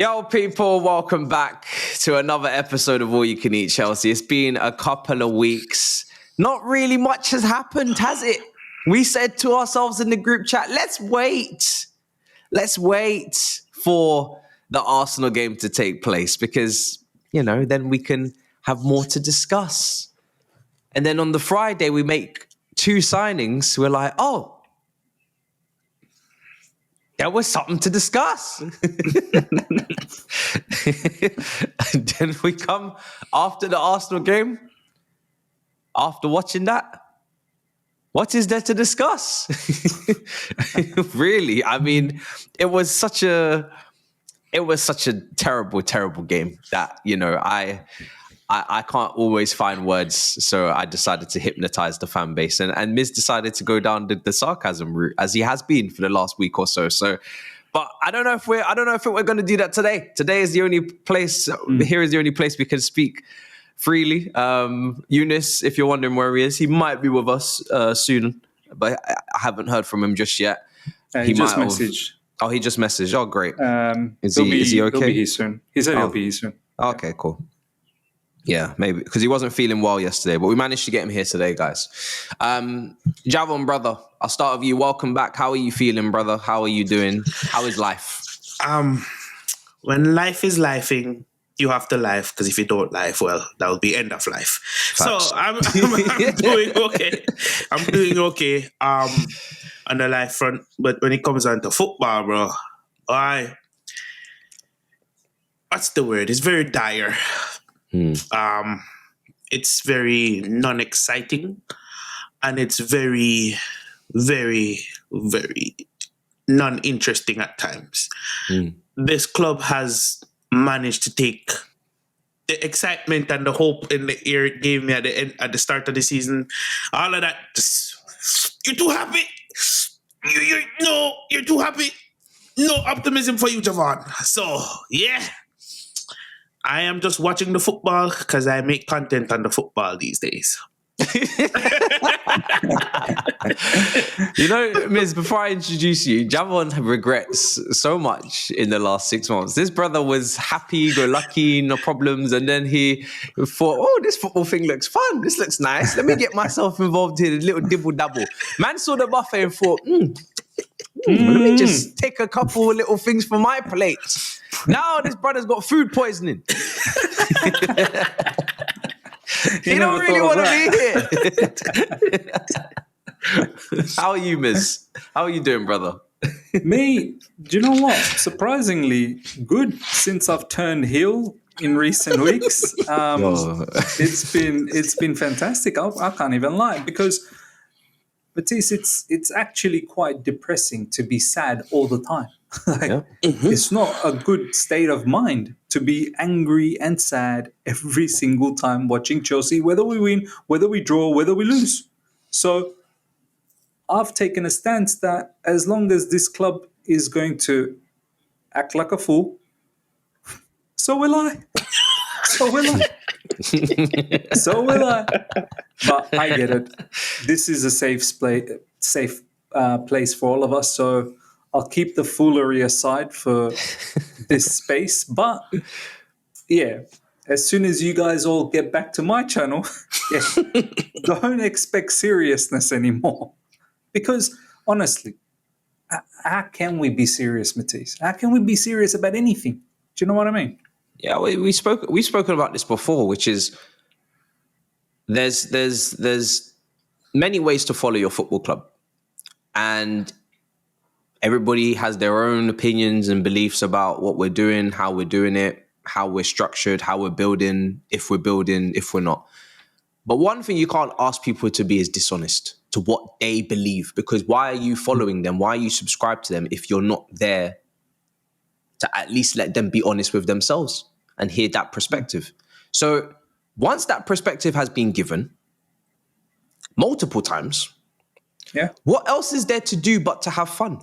Yo, people, welcome back to another episode of All You Can Eat Chelsea. It's been a couple of weeks. Not really much has happened, has it? We said to ourselves in the group chat, let's wait. Let's wait for the Arsenal game to take place because, then we can have more to discuss. And then on the Friday, we make 2 signings. We're like, oh, there was something to discuss. And then we come after the Arsenal game, after watching that, what is there to discuss? Really, I mean, it was such a terrible, terrible game that, I can't always find words, so I decided to hypnotize the fan base, and Miz decided to go down the sarcasm route as he has been for the last week or so. But I don't know if we're going to do that today. Today is the only place. Here is the only place we can speak freely. Eunice, if you're wondering where he is, he might be with us soon, but I haven't heard from him just yet. He just messaged. Oh, he just messaged. Oh, great. Is he okay? He'll be here soon. He said he'll be here soon. Okay, cool. Yeah, maybe, because he wasn't feeling well yesterday, but we managed to get him here today, guys. Javon, brother, I'll start with you. Welcome back. How are you feeling, brother? How are you doing? How is life? When life is lifing, you have to life, because if you don't life, well, that will be end of life. Facts. So I'm doing okay. I'm doing okay on the life front, but when it comes on to football, bro, what's the word? It's very dire. It's very non-exciting, and it's very, very, very non-interesting at times. This club has managed to take the excitement and the hope in the air it gave me at the start of the season. All of that, you're too happy. You're too happy. No optimism for you, Javon. So, yeah. I am just watching the football because I make content on the football these days. Miz, before I introduce you, Javon regrets so much in the last 6 months. This brother was happy, go lucky, no problems, and then he thought, oh, this football thing looks fun. This looks nice. Let me get myself involved here, a little dibble-dabble. Man saw the buffet and thought, let me just take a couple of little things from my plate. Now this brother's got food poisoning. He don't really want to be here. How are you, Miz? How are you doing, brother? Me, do you know what? Surprisingly good since I've turned heel in recent weeks. It's been fantastic. I can't even lie, because Matisse, it's actually quite depressing to be sad all the time. It's not a good state of mind to be angry and sad every single time watching Chelsea, whether we win, whether we draw, whether we lose. So I've taken a stance that as long as this club is going to act like a fool, so will I. So will I. So will I. But I get it. This is a safe place for all of us. So I'll keep the foolery aside for this space. But yeah, as soon as you guys all get back to my channel, don't expect seriousness anymore. Because honestly, how can we be serious, Matisse? How can we be serious about anything? Do you know what I mean? Yeah, we've spoken about this before, which is there's many ways to follow your football club, and everybody has their own opinions and beliefs about what we're doing, how we're doing it, how we're structured, how we're building, if we're not. But one thing you can't ask people to be is dishonest to what they believe, because why are you following them? Why are you subscribed to them if you're not there to at least let them be honest with themselves and hear that perspective? So once that perspective has been given multiple times, what else is there to do but to have fun?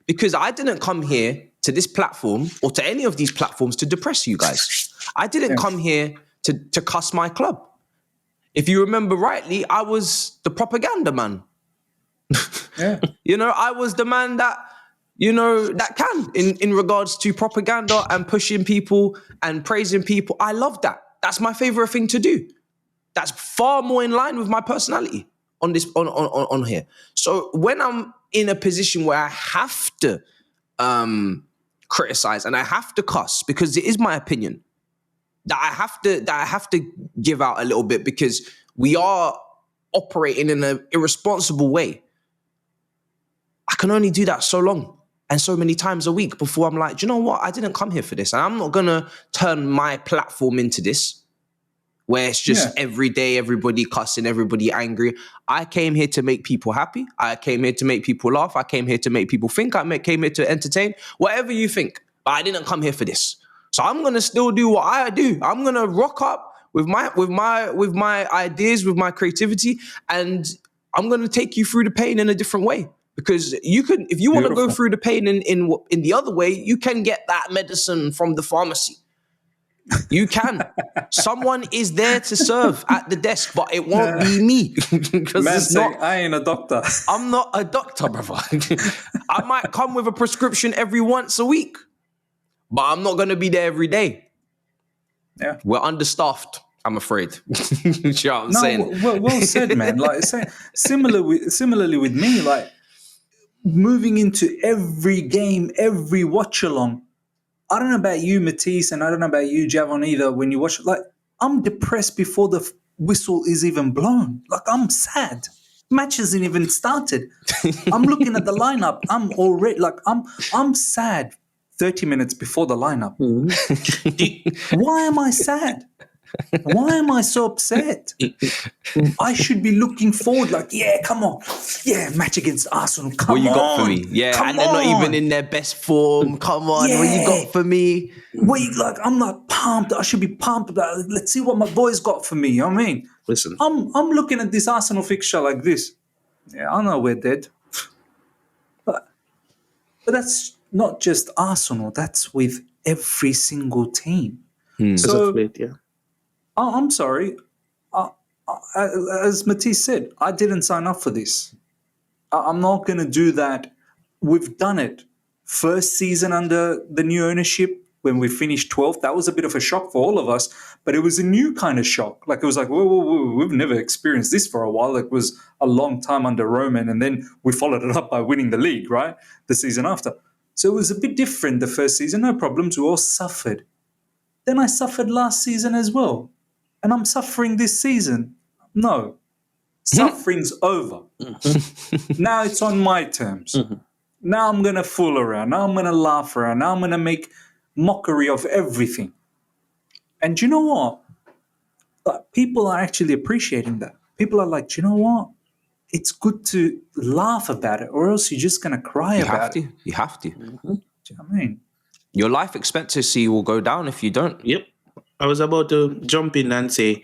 Because I didn't come here to this platform or to any of these platforms to depress you guys. I didn't come here to cuss my club. If you remember rightly, I was the propaganda man. I was the man that that can in regards to propaganda and pushing people and praising people. I love that. That's my favorite thing to do. That's far more in line with my personality on here. So when I'm in a position where I have to criticize and I have to cuss because it is my opinion, that I have to give out a little bit because we are operating in an irresponsible way. I can only do that so long and so many times a week before I'm like, do you know what? I didn't come here for this. And I'm not going to turn my platform into this where it's just every day, everybody cussing, everybody angry. I came here to make people happy. I came here to make people laugh. I came here to make people think. Came here to entertain, whatever you think. But I didn't come here for this. So I'm going to still do what I do. I'm going to rock up with my ideas, with my creativity, and I'm going to take you through the pain in a different way. Because you can, if you want to go through the pain in the other way, you can get that medicine from the pharmacy. You can. Someone is there to serve at the desk, but it won't be me. Because I ain't a doctor. I'm not a doctor, brother. I might come with a prescription every once a week, but I'm not going to be there every day. Yeah, we're understaffed, I'm afraid. You know what I'm saying? Well said, man. Like similarly with me, like moving into every game, every watch along. I don't know about you, Matisse, and I don't know about you, Javon, either. When you watch it, like I'm depressed before the whistle is even blown. Like I'm sad. Match hasn't even started. I'm looking at the lineup. I'm already like I'm sad 30 minutes before the lineup. Why am I sad? Why am I so upset? I should be looking forward, like, yeah, come on. Yeah, match against Arsenal. Come on. What you got for me? Yeah, come and they're not even in their best form. Come on, what you got for me? I'm not pumped. I should be pumped about it. Let's see what my boys got for me. You know what I mean? Listen. I'm looking at this Arsenal fixture like this. Yeah, I know we're dead. But that's not just Arsenal. That's with every single team. So, I'm sorry. As Matisse said, I didn't sign up for this. I'm not going to do that. We've done it. First season under the new ownership, when we finished 12th, that was a bit of a shock for all of us, but it was a new kind of shock. Like, it was like, whoa, we've never experienced this for a while. It was a long time under Roman, and then we followed it up by winning the league, right? The season after. So it was a bit different the first season, no problems. We all suffered. Then I suffered last season as well. And I'm suffering this season. No. Suffering's over. Now it's on my terms. Now I'm going to fool around. Now I'm going to laugh around. Now I'm going to make mockery of everything. And you know what? People are actually appreciating that. People are like, do you know what? It's good to laugh about it, or else you're just going to cry about it. You have to. Do you know what I mean? Your life expectancy will go down if you don't. Yep. I was about to jump in and say,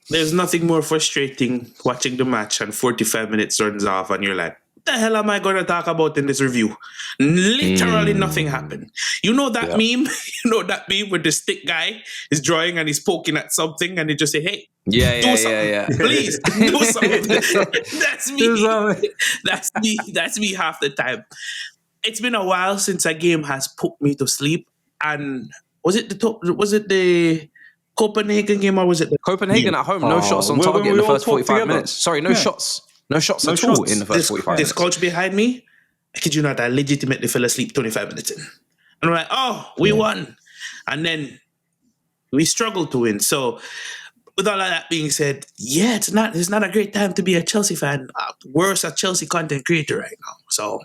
there's nothing more frustrating watching the match and 45 minutes runs off and you're like, what the hell am I going to talk about in this review? Literally nothing happened. You know that meme? You know that meme where the stick guy is drawing and he's poking at something and they just say, hey, do something. Please, do something. That's me. That's me half the time. It's been a while since a game has put me to sleep. And was it the Copenhagen game or was it the Copenhagen at home? No shots on target in the first 45 minutes. Sorry, no shots. No shots at all in the first 45 minutes. This coach behind me, I kid you not, I legitimately fell asleep 25 minutes in. And I'm like, oh, we won. And then we struggled to win. So with all of that being said, yeah, it's not a great time to be a Chelsea fan. Worse, a Chelsea content creator right now. So...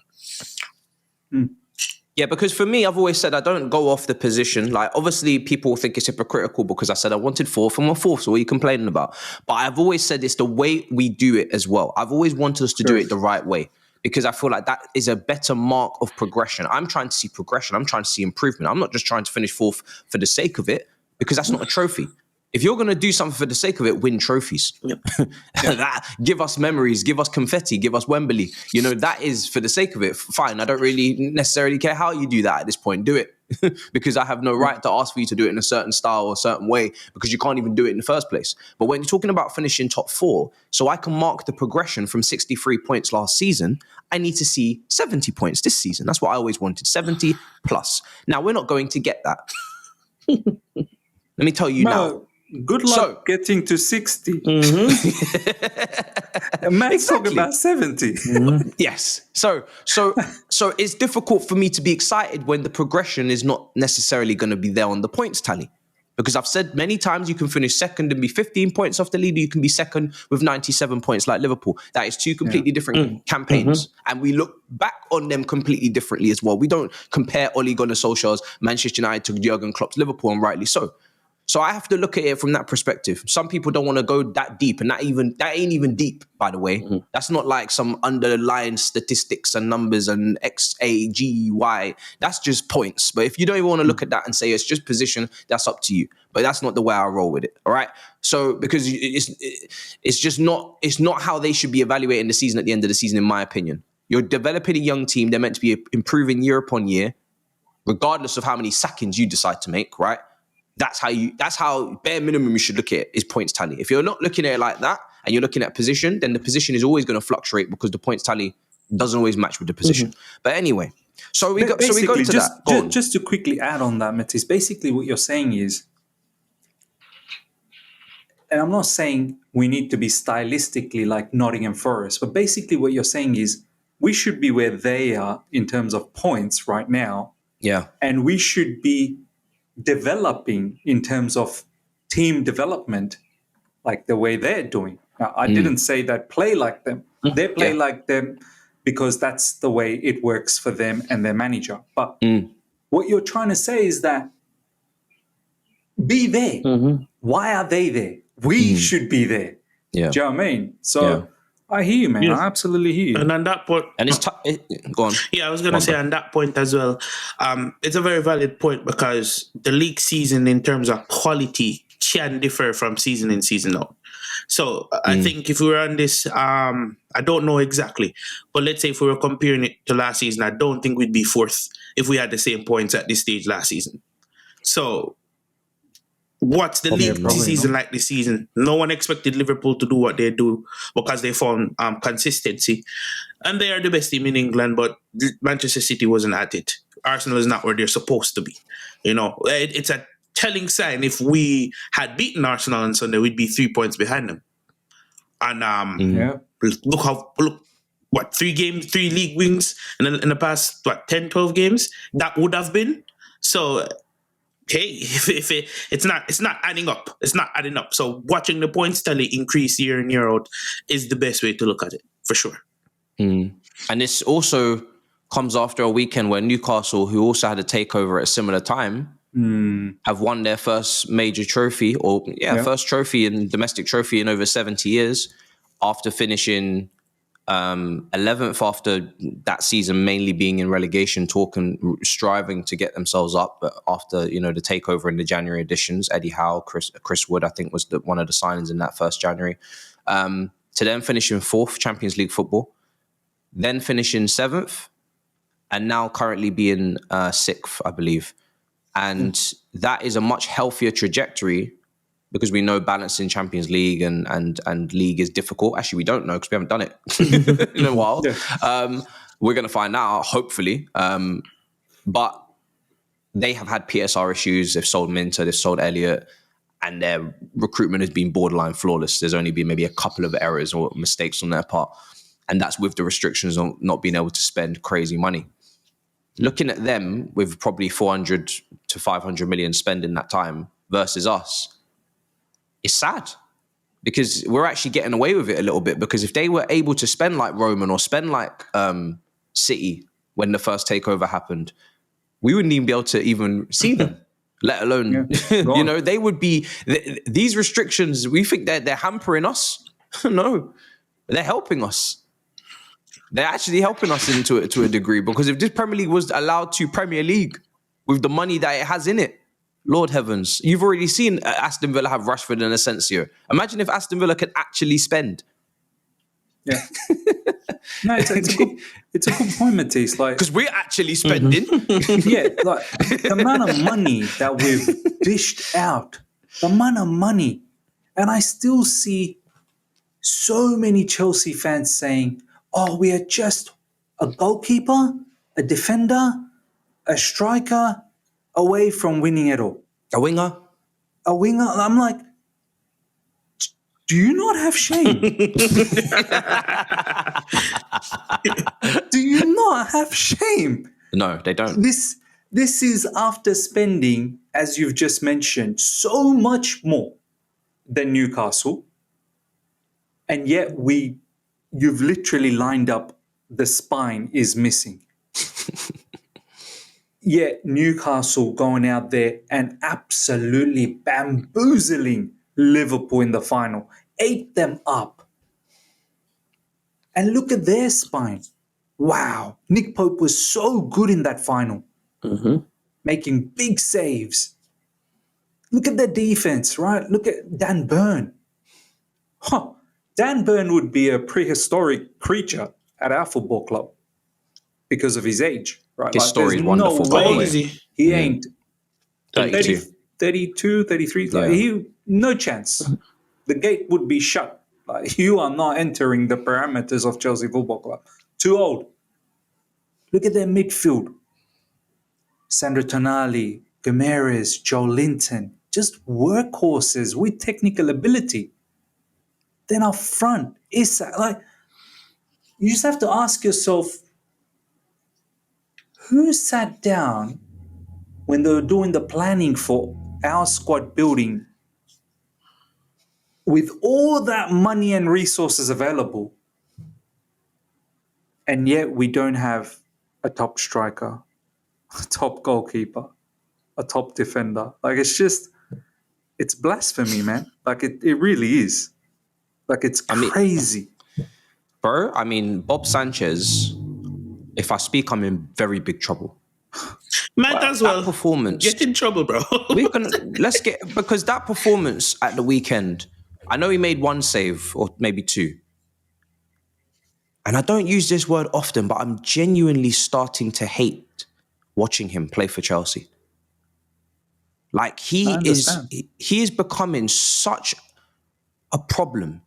Yeah, because for me, I've always said I don't go off the position. Like, obviously, people think it's hypocritical because I said I wanted fourth and we're fourth, so what are you complaining about? But I've always said it's the way we do it as well. I've always wanted us to do it the right way because I feel like that is a better mark of progression. I'm trying to see progression. I'm trying to see improvement. I'm not just trying to finish fourth for the sake of it because that's not a trophy. If you're going to do something for the sake of it, win trophies. Yep. Give us memories, give us confetti, give us Wembley. You know, that is for the sake of it. Fine, I don't really necessarily care how you do that at this point. Do it. Because I have no right to ask for you to do it in a certain style or a certain way, because you can't even do it in the first place. But when you're talking about finishing top 4, so I can mark the progression from 63 points last season, I need to see 70 points this season. That's what I always wanted, 70 plus. Now, we're not going to get that. Let me tell you now. Good luck getting to 60. And Matt's talking about 70. Yes. So it's difficult for me to be excited when the progression is not necessarily going to be there on the points tally. Because I've said many times you can finish second and be 15 points off the lead, or you can be second with 97 points like Liverpool. That is 2 completely different campaigns. And we look back on them completely differently as well. We don't compare Ole Gunnar Solskjaer's Manchester United to Jurgen Klopp's Liverpool, and rightly so. So I have to look at it from that perspective. Some people don't want to go that deep, and that ain't even deep, by the way. That's not like some underlying statistics and numbers and XAGY. That's just points. But if you don't even want to look at that and say it's just position, that's up to you. But that's not the way I roll with it. All right. So because it's just not, it's not how they should be evaluating the season at the end of the season, in my opinion. You're developing a young team. They're meant to be improving year upon year, regardless of how many sackings you decide to make, right? That's how bare minimum you should look at it, is points tally. If you're not looking at it like that and you're looking at position, then the position is always going to fluctuate because the points tally doesn't always match with the position. But anyway, so we go to that. Just to quickly add on that, Matisse, basically what you're saying is, and I'm not saying we need to be stylistically like Nottingham Forest, but basically what you're saying is we should be where they are in terms of points right now. Yeah. And we should be developing in terms of team development like the way they're doing. Now, I didn't say that play like them. They play like them because that's the way it works for them and their manager. But what you're trying to say is that be there. Why are they there? We should be there. Yeah. Do you know what I mean? So I hear you, man. Yeah. I absolutely hear you. And on that point, And it's go on. Yeah, I was going to say on that point as well, it's a very valid point, because the league season in terms of quality can differ from season in, season out. So I think if we were on this, I don't know exactly, but let's say if we were comparing it to last season, I don't think we'd be 4th if we had the same points at this stage last season. So what's the league season like this season? No one expected Liverpool to do what they do because they found consistency. And they are the best team in England, but Manchester City wasn't at it. Arsenal is not where they're supposed to be. You know, it's a telling sign. If we had beaten Arsenal on Sunday, we'd be 3 points behind them. And look, 3 league wins in the past, 10, 12 games? That would have been. So hey, if it's not adding up. It's not adding up. So watching the points tally increase year in, year out is the best way to look at it, for sure. And this also comes after a weekend where Newcastle, who also had a takeover at a similar time, have won their first major trophy, first trophy and domestic trophy in over 70 years, after finishing 11th after that season, mainly being in relegation talk and striving to get themselves up. But after, the takeover in the January editions, Eddie Howe, Chris Wood, I think was one of the signings in that first January, to then finish in 4th Champions League football, then finish in 7th, and now currently being 6th, I believe. And that is a much healthier trajectory, because we know balancing Champions League and league is difficult. Actually, we don't know because we haven't done it in a while. We're going to find out, hopefully. But they have had PSR issues. They've sold Minter, they've sold Elliott, and their recruitment has been borderline flawless. There's only been maybe a couple of errors or mistakes on their part. And that's with the restrictions on not being able to spend crazy money. Looking at them with probably 400 to 500 million spend in that time versus us, it's sad, because we're actually getting away with it a little bit. Because if they were able to spend like Roman or spend like City when the first takeover happened, we wouldn't even be able to even see them, let alone, they would be, these restrictions, we think they're hampering us. No, they're helping us. They're actually helping us to a degree, because if this Premier League was allowed to Premier League with the money that it has in it, Lord heavens. You've already seen Aston Villa have Rashford and Asensio. Imagine if Aston Villa could actually spend. Yeah. No, it's a good point, Matisse. Like, because we're actually spending. yeah, like the amount of money that we've dished out, the amount of money, and I still see so many Chelsea fans saying, "Oh, we are just a goalkeeper, a defender, a striker away from winning it all." A winger. A winger. I'm like, do you not have shame? Do you not have shame? No, they don't. This is after spending, as you've just mentioned, so much more than Newcastle, and yet you've literally lined up the spine is missing. Yet Newcastle going out there and absolutely bamboozling Liverpool in the final, ate them up. And look at their spine. Wow. Nick Pope was so good in that final, making big saves. Look at their defense, right? Look at Dan Burn. Dan Burn would be a prehistoric creature at our football club because of his age, right? His story is wonderful, by the way. He ain't 32. 32, 33. Like, no chance. The gate would be shut. Like, you are not entering the parameters of Chelsea Football Club. Too old. Look at their midfield. Sandro Tonali, Gomes, Joe Linton. Just workhorses with technical ability. Then up front, Isak. Like, you just have to ask yourself, who sat down when they were doing the planning for our squad building with all that money and resources available, and yet we don't have a top striker, a top goalkeeper, a top defender? Like, it's blasphemy, man. Like, it really is. Like, it's crazy. Bro, I mean, Bob Sanchez, if I speak, I'm in very big trouble. Might as well that performance. Get in trouble, bro. Because that performance at the weekend, I know he made one save or maybe two. And I don't use this word often, but I'm genuinely starting to hate watching him play for Chelsea. Like, he is becoming such a problem.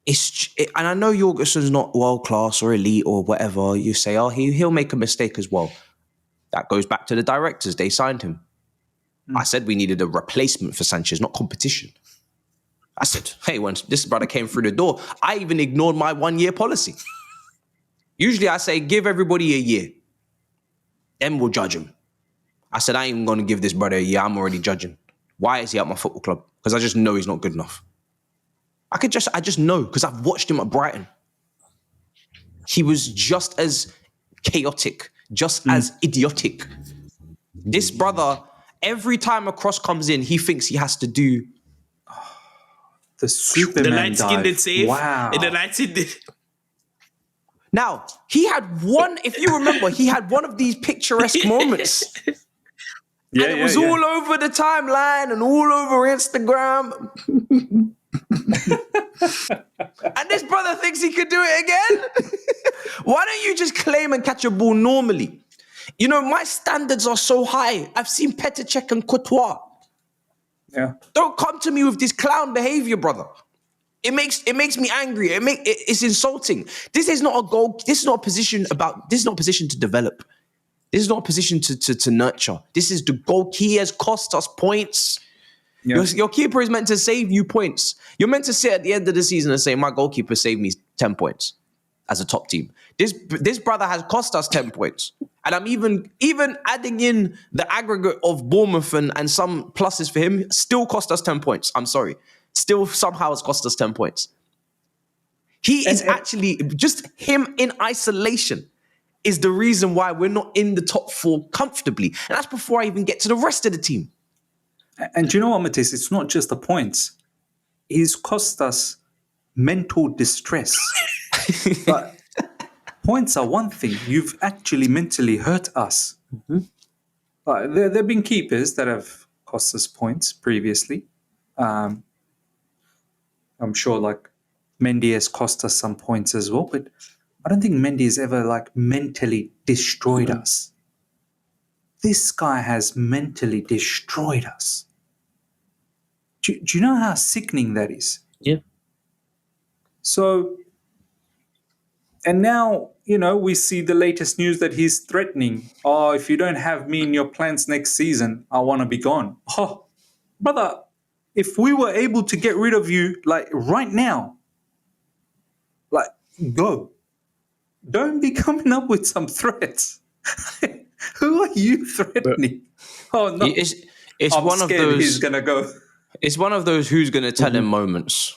And I know Jorgensen's not world-class or elite or whatever. You say, oh, he'll make a mistake as well. That goes back to the directors. They signed him. I said we needed a replacement for Sanchez, not competition. I said, hey, when this brother came through the door, I even ignored my 1-year policy. Usually I say, give everybody a year. Then we'll judge him. I said, I ain't even going to give this brother a year. I'm already judging. Why is he at my football club? Because I just know he's not good enough. I just know, because I've watched him at Brighton. He was just as chaotic, just as idiotic. This brother, every time a cross comes in, he thinks he has to do the Superman the light skin did save. Wow. The light skin did. Now, he had one, if you remember, he had one of these picturesque moments. And it was all over the timeline and all over Instagram. And this brother thinks he could do it again? Why don't you just claim and catch a ball normally? You know, my standards are so high. I've seen Petr Cech and Courtois. Yeah. Don't come to me with this clown behavior, brother. It makes me angry. It's insulting. This is not a goal. This is not a position to develop. This is not a position to nurture. This is the goal. He has cost us points. Yeah. Your keeper is meant to save you points. You're meant to sit at the end of the season and say, my goalkeeper saved me 10 points as a top team. This brother has cost us 10 points. And I'm even adding in the aggregate of Bournemouth and some pluses for him, still cost us 10 points. I'm sorry. Still somehow has cost us 10 points. He is actually, just him in isolation is the reason why we're not in the top 4 comfortably. And that's before I even get to the rest of the team. And do you know what, Matisse? It's not just the points. He's cost us mental distress. But points are one thing. You've actually mentally hurt us. Mm-hmm. There have been keepers that have cost us points previously. I'm sure like Mendy has cost us some points as well, but I don't think Mendy has ever like mentally destroyed us. This guy has mentally destroyed us. Do you know how sickening that is? Yeah. So, and now, we see the latest news that he's threatening, oh, if you don't have me in your plans next season, I want to be gone. Oh, brother, if we were able to get rid of you, like, right now, like, go. Don't be coming up with some threats. Who are you threatening? Oh, no. It's I'm one of scared those. he's going to go. It's one of those who's going to tell him moments.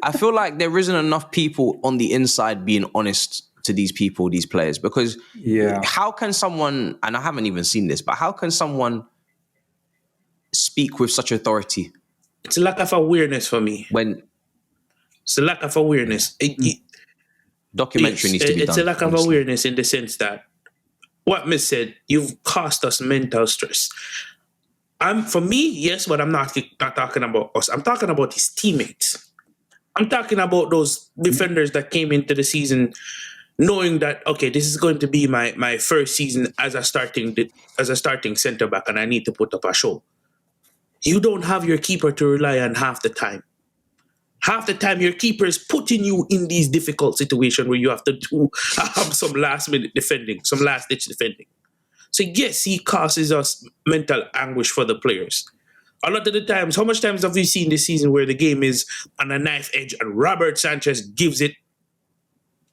I feel like there isn't enough people on the inside being honest to these people, these players, because how can someone, and I haven't even seen this, but how can someone speak with such authority? It's a lack of awareness for me. It's a lack of awareness. Documentary needs to be done. It's a lack of awareness in the sense that what Miss said, you've caused us mental stress. For me, yes, but I'm not talking about us. I'm talking about his teammates. I'm talking about those defenders that came into the season knowing that, okay, this is going to be my first season as a starting centre back, and I need to put up a show. You don't have your keeper to rely on half the time. Half the time, your keeper is putting you in these difficult situations where you have to have some last-minute defending, some last-ditch defending. So yes, he causes us mental anguish for the players. A lot of the times, how much times have we seen this season where the game is on a knife edge and Robert Sanchez gives it,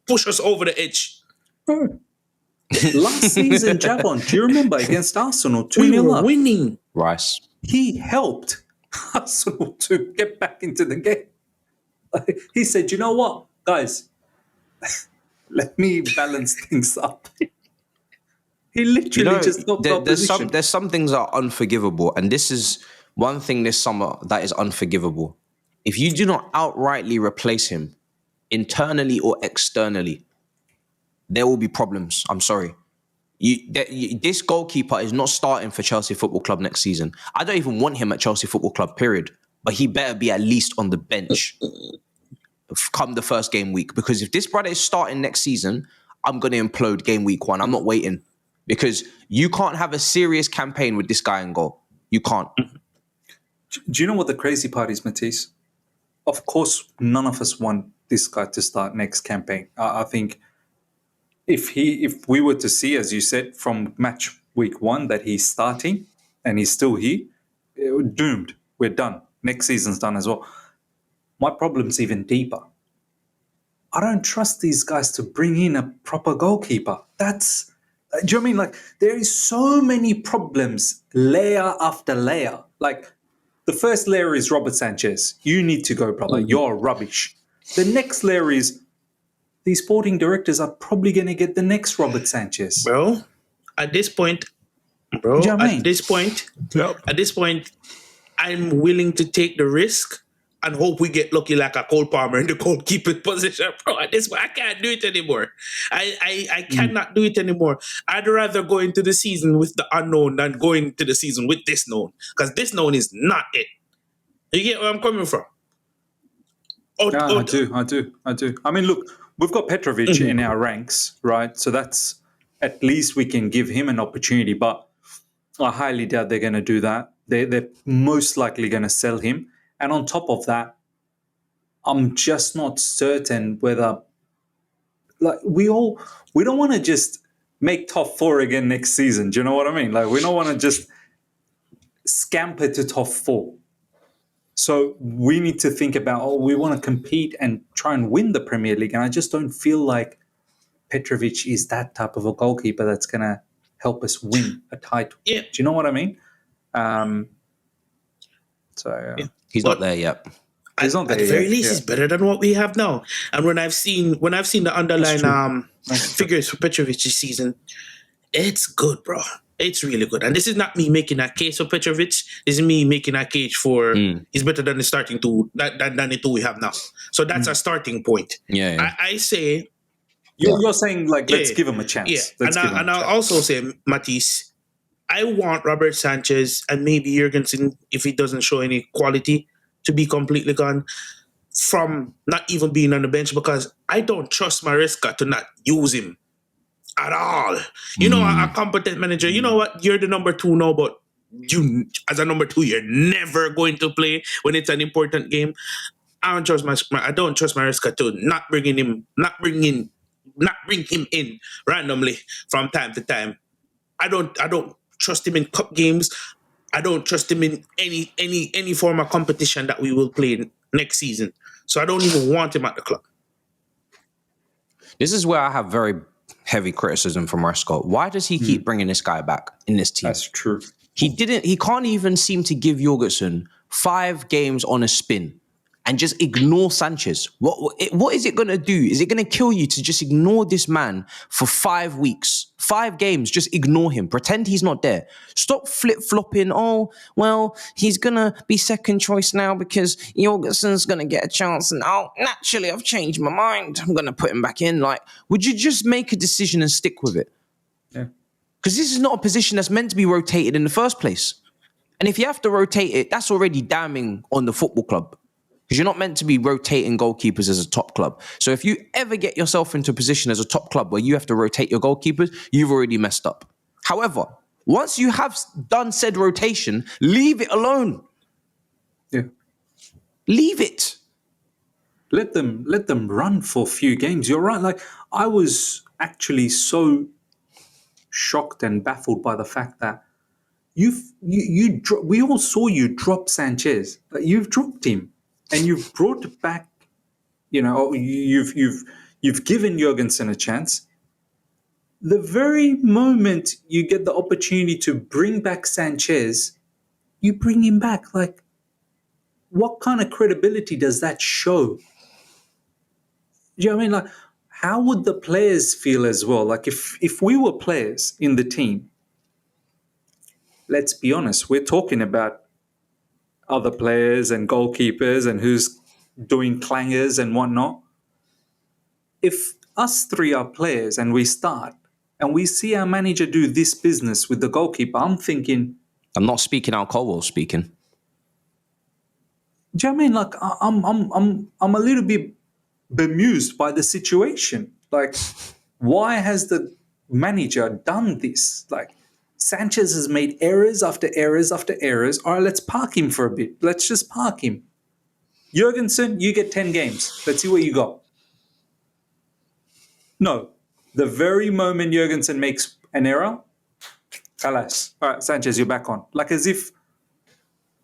push us over the edge? Last season, Javon, do you remember against Arsenal, 2-0 we were up? winning. Rice. He helped Arsenal to get back into the game. He said, you know what, guys, let me balance things up. He literally just stopped opposition. There's some things that are unforgivable, and this is one thing this summer that is unforgivable. If you do not outrightly replace him, internally or externally, there will be problems. I'm sorry. This goalkeeper is not starting for Chelsea Football Club next season. I don't even want him at Chelsea Football Club, period. But he better be at least on the bench come the first game week. Because if this brother is starting next season, I'm going to implode game week 1. I'm not waiting. Because you can't have a serious campaign with this guy in goal. You can't. Do you know what the crazy part is, Matisse? Of course, none of us want this guy to start next campaign. I think if we were to see, as you said, from match week 1 that he's starting and he's still here, we're doomed. We're done. Next season's done as well. My problem's even deeper. I don't trust these guys to bring in a proper goalkeeper. Do you know what I mean? Like, there is so many problems, layer after layer. Like, the first layer is Robert Sanchez. You need to go, brother. You're rubbish. The next layer is these sporting directors are probably going to get the next Robert Sanchez. Bro, at this point, you know what I mean? at this point, I'm willing to take the risk and hope we get lucky like a Cole Palmer in the goalkeeper position. Bro, at this point, I can't do it anymore. I cannot do it anymore. I'd rather go into the season with the unknown than go into the season with this known. Because this known is not it. You get where I'm coming from? I do. I mean, look, we've got Petrovic in our ranks, right? So that's, at least we can give him an opportunity. But I highly doubt they're going to do that. They're most likely going to sell him. And on top of that, I'm just not certain whether, like, we don't want to just make top 4 again next season. Do you know what I mean? Like, we don't want to just scamper to top 4. So we need to think about, we want to compete and try and win the Premier League. And I just don't feel like Petrovic is that type of a goalkeeper that's going to help us win a title. Yeah. Do you know what I mean? He's not there yet. He's not there at the very yet, least, it's better than what we have now. And when I've seen the underlying figures for Petrovic this season, it's good, bro. It's really good. And this is not me making a case for Petrovic. This is me making a case for he's better than the starting two than the two we have now. So that's a starting point. Yeah. I say you're saying, like, let's give him a chance. Yeah. And I'll also say, Matisse, I want Robert Sanchez and maybe Jurgensen, if he doesn't show any quality, to be completely gone from not even being on the bench, because I don't trust Maresca to not use him at all. A competent manager, you know what? You're the number 2 now, but you, as a number 2, you're never going to play when it's an important game. I don't trust I don't trust Maresca to not bring him in randomly from time to time. I don't trust him in cup games. I don't trust him in any form of competition that we will play next season. So I don't even want him at the club. This is where I have very heavy criticism from Maresca. Why does he keep bringing this guy back in this team? That's true. He can't even seem to give Jorgensen 5 games on a spin and just ignore Sanchez. What is it going to do? Is it going to kill you to just ignore this man for 5 weeks? 5 games, just ignore him. Pretend he's not there. Stop flip-flopping. Oh, well, he's going to be second choice now because Jorgensen's going to get a chance. And, naturally, I've changed my mind. I'm going to put him back in. Like, would you just make a decision and stick with it? Yeah. Because this is not a position that's meant to be rotated in the first place. And if you have to rotate it, that's already damning on the football club. Because you're not meant to be rotating goalkeepers as a top club. So if you ever get yourself into a position as a top club where you have to rotate your goalkeepers, you've already messed up. However, once you have done said rotation, leave it alone. Yeah. Leave it. Let them run for a few games. You're right. Like, I was actually so shocked and baffled by the fact that we all saw you drop Sanchez. Like, you've dropped him. And you've brought back, you've given Jorgensen a chance. The very moment you get the opportunity to bring back Sanchez, you bring him back. Like, what kind of credibility does that show? Do you know what I mean? Like, how would the players feel as well? Like, if we were players in the team, let's be honest, we're talking about other players and goalkeepers and who's doing clangers and whatnot. If us 3 are players and we start and we see our manager do this business with the goalkeeper, I'm thinking... I'm not speaking out Colwell speaking. Do you know what I mean? Like, I'm a little bit bemused by the situation. Like, why has the manager done this? Like, Sanchez has made errors after errors after errors. All right, let's park him for a bit. Let's just park him. Jorgensen, you get 10 games. Let's see what you got. No. The very moment Jorgensen makes an error, alas, all right, Sanchez, you're back on. Like, as if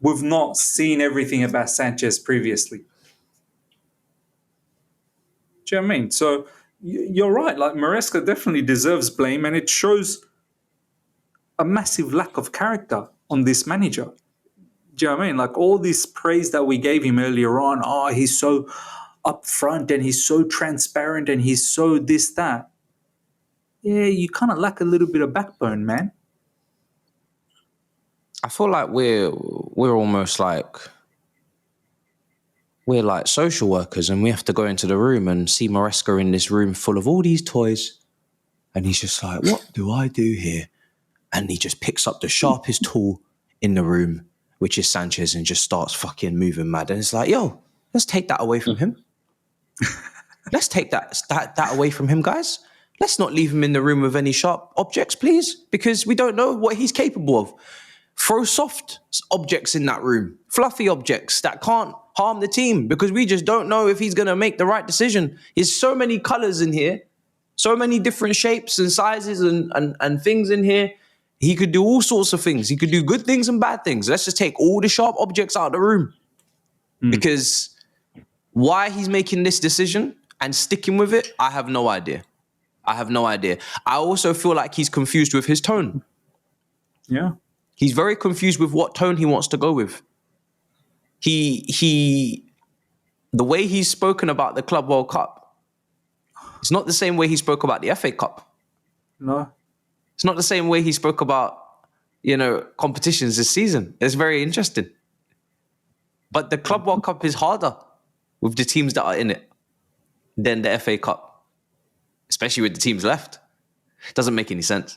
we've not seen everything about Sanchez previously. Do you know what I mean? So you're right. Like, Maresca definitely deserves blame, and it shows a massive lack of character on this manager. Do you know what I mean? Like, all this praise that we gave him earlier on, he's so upfront and he's so transparent and he's so this, that. Yeah, you kind of lack a little bit of backbone, man. I feel like we're almost like we're like social workers, and we have to go into the room and see Maresca in this room full of all these toys, and he's just like, what do I do here? And he just picks up the sharpest tool in the room, which is Sanchez, and just starts fucking moving mad. And it's like, yo, let's take that away from him. Let's take that away from him, guys. Let's not leave him in the room with any sharp objects, please, because we don't know what he's capable of. Throw soft objects in that room, fluffy objects that can't harm the team, because we just don't know if he's going to make the right decision. There's so many colors in here, so many different shapes and sizes and things in here. He could do all sorts of things. He could do good things and bad things. Let's just take all the sharp objects out of the room. Because why he's making this decision and sticking with it, I have no idea. I also feel like he's confused with his tone. Yeah. He's very confused with what tone he wants to go with. The way he's spoken about the Club World Cup, it's not the same way he spoke about the FA Cup. No. It's not the same way he spoke about, competitions this season. It's very interesting. But the Club World Cup is harder with the teams that are in it than the FA Cup, especially with the teams left. It doesn't make any sense.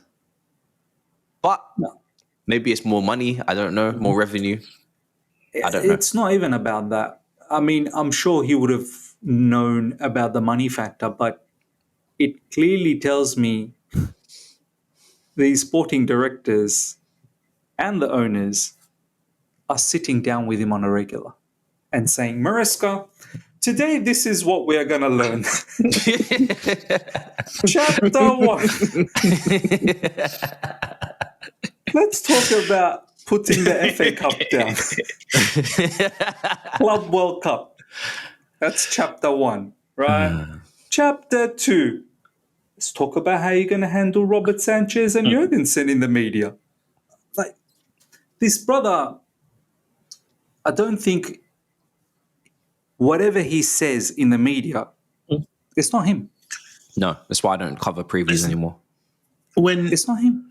But Maybe it's more money. I don't know. More revenue. I don't know. It's not even about that. I mean, I'm sure he would have known about the money factor, but it clearly tells me these sporting directors and the owners are sitting down with him on a regular and saying, Maresca, today this is what we are going to learn. Chapter 1. Let's talk about putting the FA Cup down. Club World Cup. That's chapter 1, right? Chapter 2. Let's talk about how you're going to handle Robert Sanchez and Jurgensen in the media. Like, this brother, I don't think whatever he says in the media, it's not him. No, that's why I don't cover previews anymore. It's not him.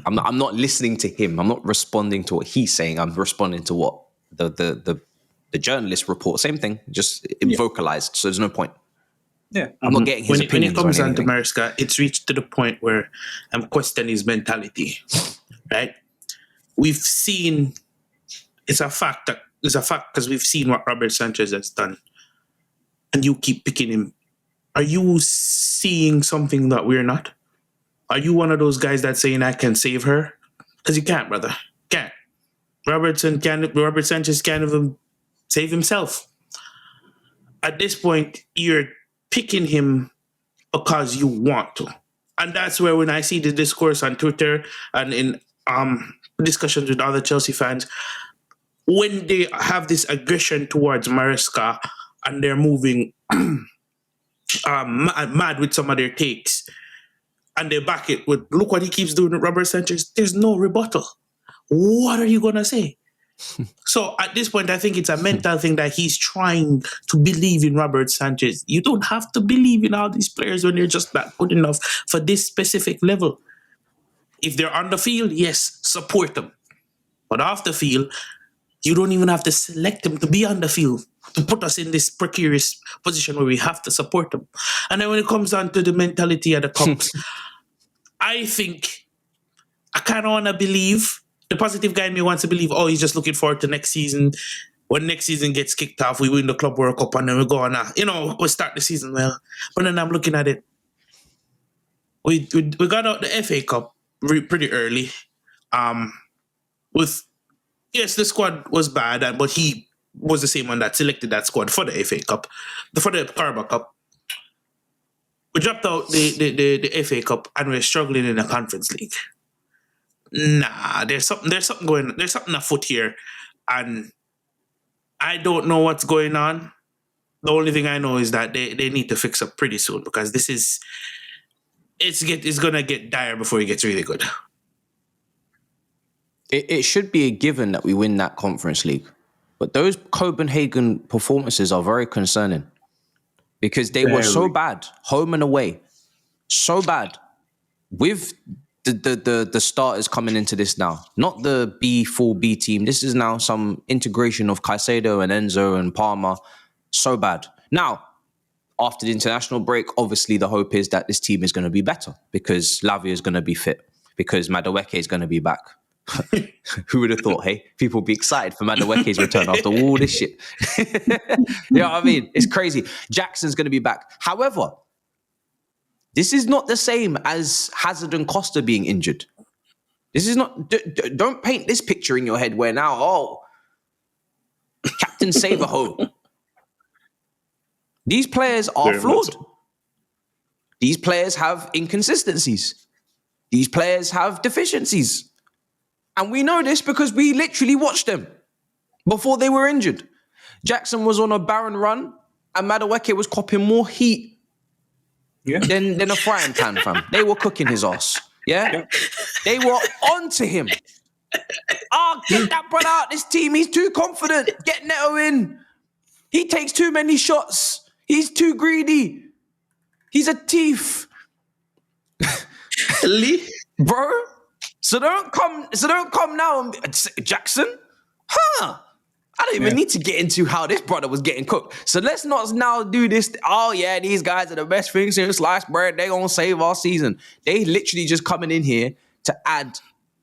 I'm not listening to him. I'm not responding to what he's saying. I'm responding to what the journalist report. Same thing, just vocalized. So there's no point. Yeah, I'm not getting his opinions. When it comes on down to anything. Maresca, it's reached to the point where I'm questioning his mentality. Right? We've seen it's a fact because we've seen what Robert Sanchez has done, and you keep picking him. Are you seeing something that we're not? Are you one of those guys that's saying I can save her? Because you can't, brother. Can't. Robert Sanchez can't even save himself. At this point, you're picking him because you want to. And that's where when I see the discourse on Twitter and in discussions with other Chelsea fans, when they have this aggression towards Maresca and they're moving mad with some of their takes, and they back it with, look what he keeps doing with Robert Sanchez, there's no rebuttal. What are you going to say? So at this point, I think it's a mental thing that he's trying to believe in Robert Sanchez. You don't have to believe in all these players when you're just not good enough for this specific level. If they're on the field, yes, support them. But off the field, you don't even have to select them to be on the field to put us in this precarious position where we have to support them. And then when it comes down to the mentality of the Cups, I think I kind of want to believe, the positive guy in me wants to believe, oh, he's just looking forward to next season. When next season gets kicked off, we win the Club World Cup and then we go on, we'll start the season well. But then I'm looking at it. We got out the FA Cup pretty early. Yes, the squad was bad, but he was the same one that selected that squad for the FA Cup, for the Carabao Cup. We dropped out the FA Cup and we're struggling in the Conference League. Nah, there's something going on. There's something afoot here, and I don't know what's going on. The only thing I know is that they need to fix up pretty soon because it's gonna get dire before it gets really good. It should be a given that we win that Conference League, but those Copenhagen performances are very concerning because they were so bad, home and away, so bad with. The starters coming into this now, not the full B team. This is now some integration of Caicedo and Enzo and Palmer. So bad. Now, after the international break, obviously the hope is that this team is going to be better because Lavia is going to be fit, because Madueke is going to be back. Who would have thought, hey? People be excited for Madueke's return after all this shit. You know what I mean? It's crazy. Jackson's going to be back. However, this is not the same as Hazard and Costa being injured. This is not... Don't paint this picture in your head where now, Captain Save-A-Ho. These players are flawed. These players have inconsistencies. These players have deficiencies. And we know this because we literally watched them before they were injured. Jackson was on a barren run and Madueke was copping more heat than a frying pan, fam. They were cooking his ass. Yeah? They were onto him. Get that brother out this team. He's too confident. Get Neto in. He takes too many shots. He's too greedy. He's a thief. Bro. So don't come now and Jackson? I don't even need to get into how this brother was getting cooked. So let's not now do this. Oh, yeah, these guys are the best things since sliced bread. They're going to save our season. They literally just coming in here to add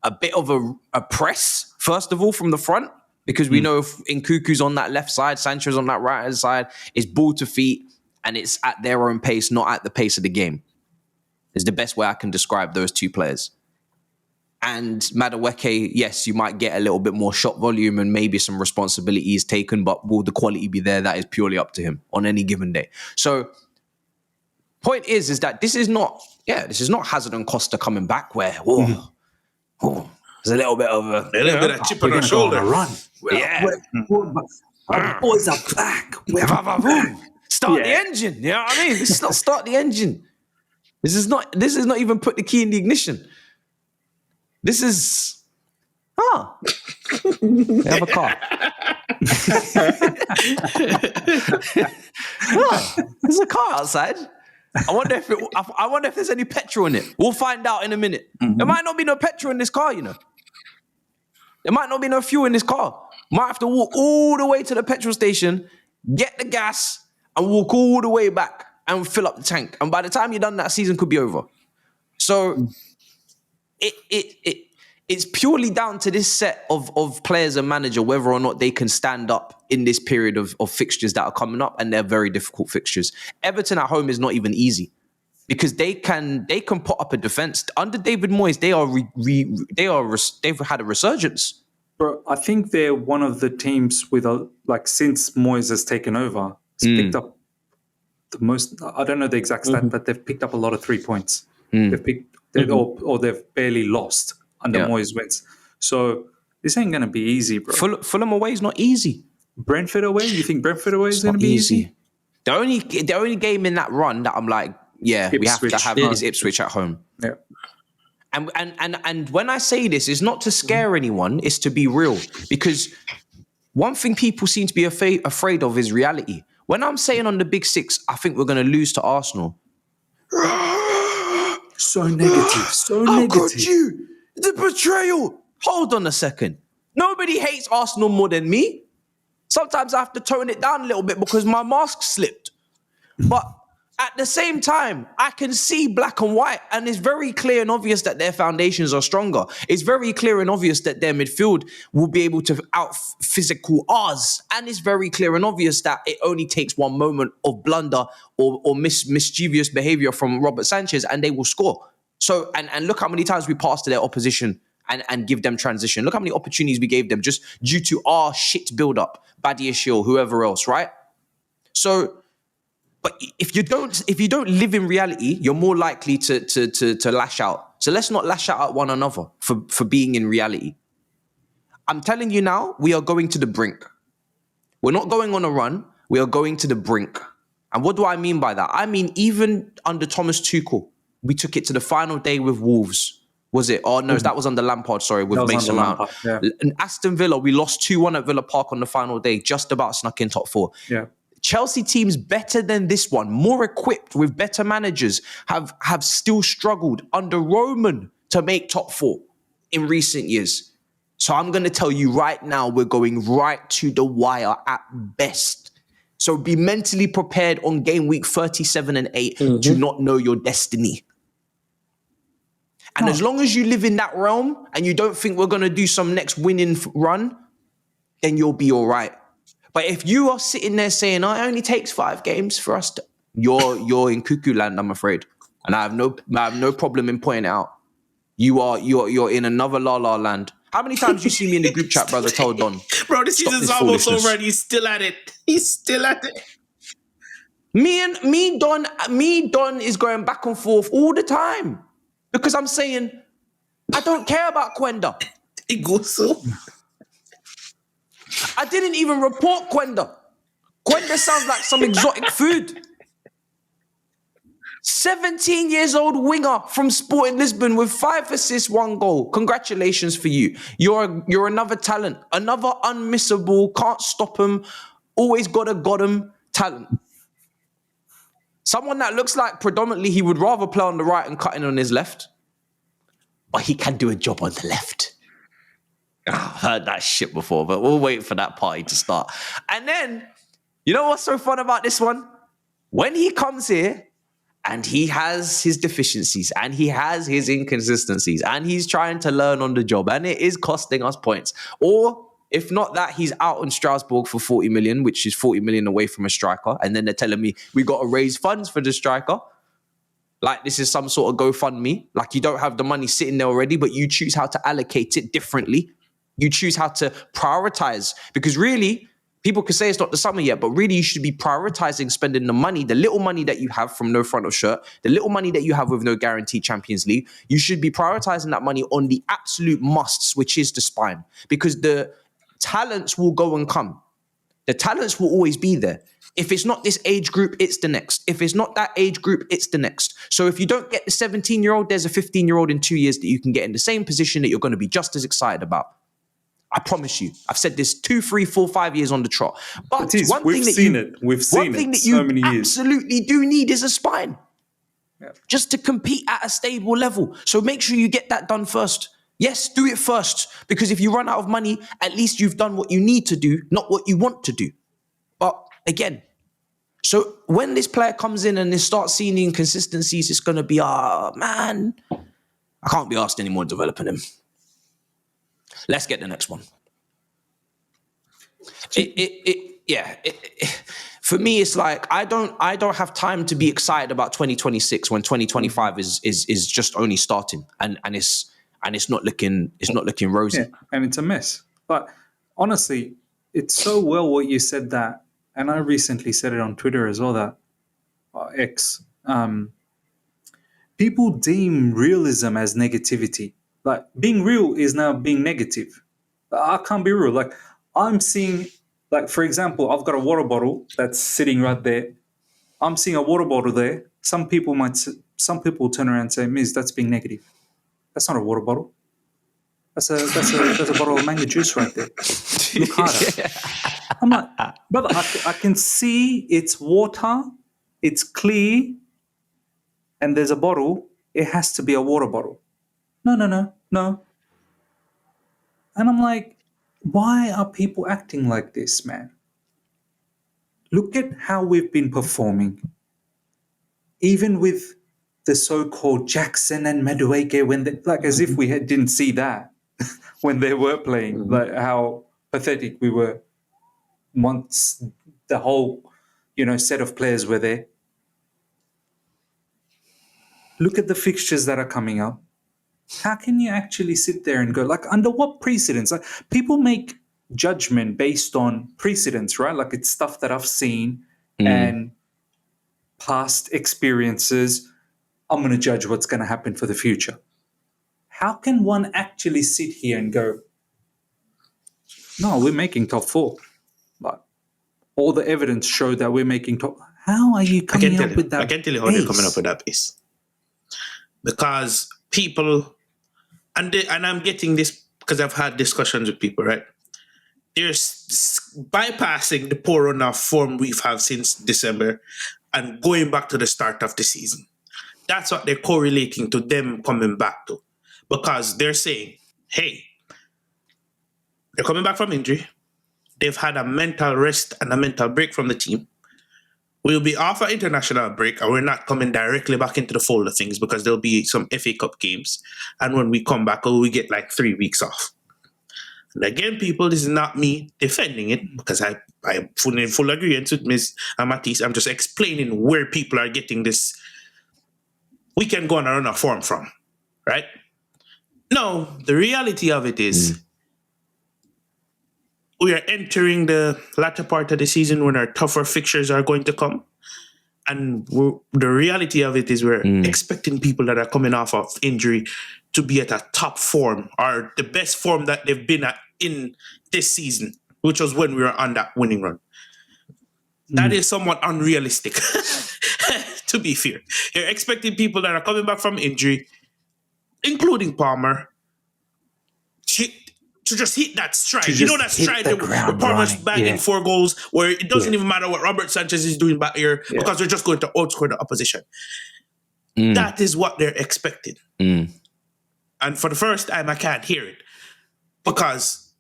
a bit of a press, first of all, from the front, because we know if Nkunku's on that left side, Sanchez on that right-hand side, it's ball to feet, and it's at their own pace, not at the pace of the game. Is the best way I can describe those two players. And Madueke, yes, you might get a little bit more shot volume and maybe some responsibilities taken, but will the quality be there? That is purely up to him on any given day. So, point is that this is not Hazard and Costa coming back where there's a little bit of a bit of chip on our shoulder. On a run. Our boys are back. Start the engine. You know what I mean? This is not start the engine. This is not even put the key in the ignition. This is they have a car. There's a car outside. I wonder if there's any petrol in it. We'll find out in a minute. There might not be no petrol in this car, you know. There might not be no fuel in this car. Might have to walk all the way to the petrol station, get the gas, and walk all the way back and fill up the tank. And by the time you're done, that season could be over. So it's purely down to this set of players and manager whether or not they can stand up in this period of fixtures that are coming up, and they're very difficult fixtures. Everton at home is not even easy because they can put up a defense. Under David Moyes, they've had a resurgence. Bro, I think they're one of the teams with since Moyes has taken over, has picked up the most. I don't know the exact stat, but they've picked up a lot of 3 points. They've barely lost under Moyes wins. So this ain't going to be easy, bro. Fulham away is not easy. Brentford away? You think Brentford away is going to be easy? The only game in that run that I'm like, we have to have is Ipswich at home. Yeah. And when I say this, it's not to scare anyone, it's to be real. Because one thing people seem to be afraid of is reality. When I'm saying on the Big Six, I think we're going to lose to Arsenal. So negative. How could you? The betrayal. Hold on a second. Nobody hates Arsenal more than me. Sometimes I have to tone it down a little bit because my mask slipped. But at the same time, I can see black and white, and it's very clear and obvious that their foundations are stronger. It's very clear and obvious that their midfield will be able to out-physical ours. And it's very clear and obvious that it only takes one moment of blunder or mischievous behavior from Robert Sanchez, and they will score. So, and look how many times we passed to their opposition and give them transition. Look how many opportunities we gave them just due to our shit build-up, Badiashile, whoever else, right? So, but if you don't live in reality, you're more likely to lash out. So let's not lash out at one another for being in reality. I'm telling you now, we are going to the brink. We're not going on a run. We are going to the brink. And what do I mean by that? I mean, even under Thomas Tuchel, we took it to the final day with Wolves. Was it? Oh, no, that was under Lampard, sorry, with Mason Mount. Yeah. And Aston Villa, we lost 2-1 at Villa Park on the final day, just about snuck in top 4. Yeah. Chelsea teams better than this one, more equipped with better managers, have still struggled under Roman to make top 4 in recent years. So I'm going to tell you right now, we're going right to the wire at best. So be mentally prepared on game week 37 and 8 to not know your destiny. And as long as you live in that realm and you don't think we're going to do some next winning run, then you'll be all right. But if you are sitting there saying, it only takes 5 games for us to... You're in cuckoo land, I'm afraid. And I have no problem in pointing it out. You're in another la-la land. How many times you see me in the group chat, brother, told Don? Bro, this season's almost over and he's still at it. He's still at it. Me, Don is going back and forth all the time. Because I'm saying, I don't care about Quenda. It goes so. I didn't even report Quenda. Quenda sounds like some exotic food. 17 years old winger from Sporting Lisbon with 5 assists, 1 goal. Congratulations for you. You're another talent, another unmissable, can't stop him, always got him talent. Someone that looks like predominantly he would rather play on the right and cut in on his left, but he can do a job on the left. I've heard that shit before, but we'll wait for that party to start. And then, you know what's so fun about this one? When he comes here And he has his deficiencies and he has his inconsistencies and he's trying to learn on the job and it is costing us points. Or if not that, he's out in Strasbourg for 40 million, which is 40 million away from a striker. And then they're telling me we got to raise funds for the striker. Like this is some sort of GoFundMe. Like you don't have the money sitting there already, but you choose how to allocate it differently. You choose how to prioritize, because really, people could say it's not the summer yet, but really you should be prioritizing spending the money, the little money that you have from no front of shirt, the little money that you have with no guaranteed Champions League. You should be prioritizing that money on the absolute musts, which is the spine, because the talents will go and come. The talents will always be there. If it's not this age group, it's the next. If it's not that age group, it's the next. So if you don't get the 17-year-old, there's a 15-year-old in 2 years that you can get in the same position that you're going to be just as excited about. I promise you. I've said this 2, 3, 4, 5 years on the trot. But we've seen it so many years. Absolutely do need is a spine. Yeah. Just to compete at a stable level. So make sure you get that done first. Yes, do it first. Because if you run out of money, at least you've done what you need to do, not what you want to do. But again, so when this player comes in and they start seeing the inconsistencies, it's going to be, man, I can't be asked anymore developing him. Let's get the next one. For me, it's like I don't have time to be excited about 2026 when 2025 is just only starting and it's not looking rosy. Yeah, and it's a mess. But honestly, it's so well what you said that, and I recently said it on Twitter as well, that X. People deem realism as negativity. Like being real is now being negative. I can't be real. Like I'm seeing, like for example, I've got a water bottle that's sitting right there. I'm seeing a water bottle there. Some people turn around and say, "Miz, that's being negative. That's not a water bottle. That's a bottle of mango juice right there. Look harder." I'm like, brother, I can see it's water, it's clear, and there's a bottle. It has to be a water bottle. No. And I'm like, why are people acting like this, man? Look at how we've been performing. Even with the so-called Jackson and Madueke, when they, like as if we didn't see that when they were playing, like how pathetic we were once the whole, set of players were there. Look at the fixtures that are coming up. How can you actually sit there and go, like, under what precedents? Like, people make judgment based on precedents, right? Like, it's stuff that I've seen and past experiences. I'm going to judge what's going to happen for the future. How can one actually sit here and go, no, we're making top 4? Like, all the evidence showed that we're making top. How are you coming up with that? I can tell you how they're coming up with that base. Because people, and I'm getting this because I've had discussions with people, right? They're bypassing the poor run of form we've had since December and going back to the start of the season. That's what they're correlating to them coming back to. Because they're saying, hey, they're coming back from injury. They've had a mental rest and a mental break from the team. We'll be off an international break and we're not coming directly back into the fold of things because there'll be some FA Cup games. And when we come back, we get like 3 weeks off. And again, people, this is not me defending it because I'm in full agreement with Ms. Matisse. I'm just explaining where people are getting this. We can go on a run of form from, right? No, the reality of it is we are entering the latter part of the season when our tougher fixtures are going to come. And the reality of it is we're expecting people that are coming off of injury to be at a top form or the best form that they've been at in this season, which was when we were on that winning run. That is somewhat unrealistic, to be fair. You're expecting people that are coming back from injury, including Palmer, to just hit that stride. You know that stride where Palmer's banging 4 goals, where it doesn't even matter what Robert Sanchez is doing back here because we're just going to outscore the opposition. That is what they're expecting. And for the first time, I can't hear it because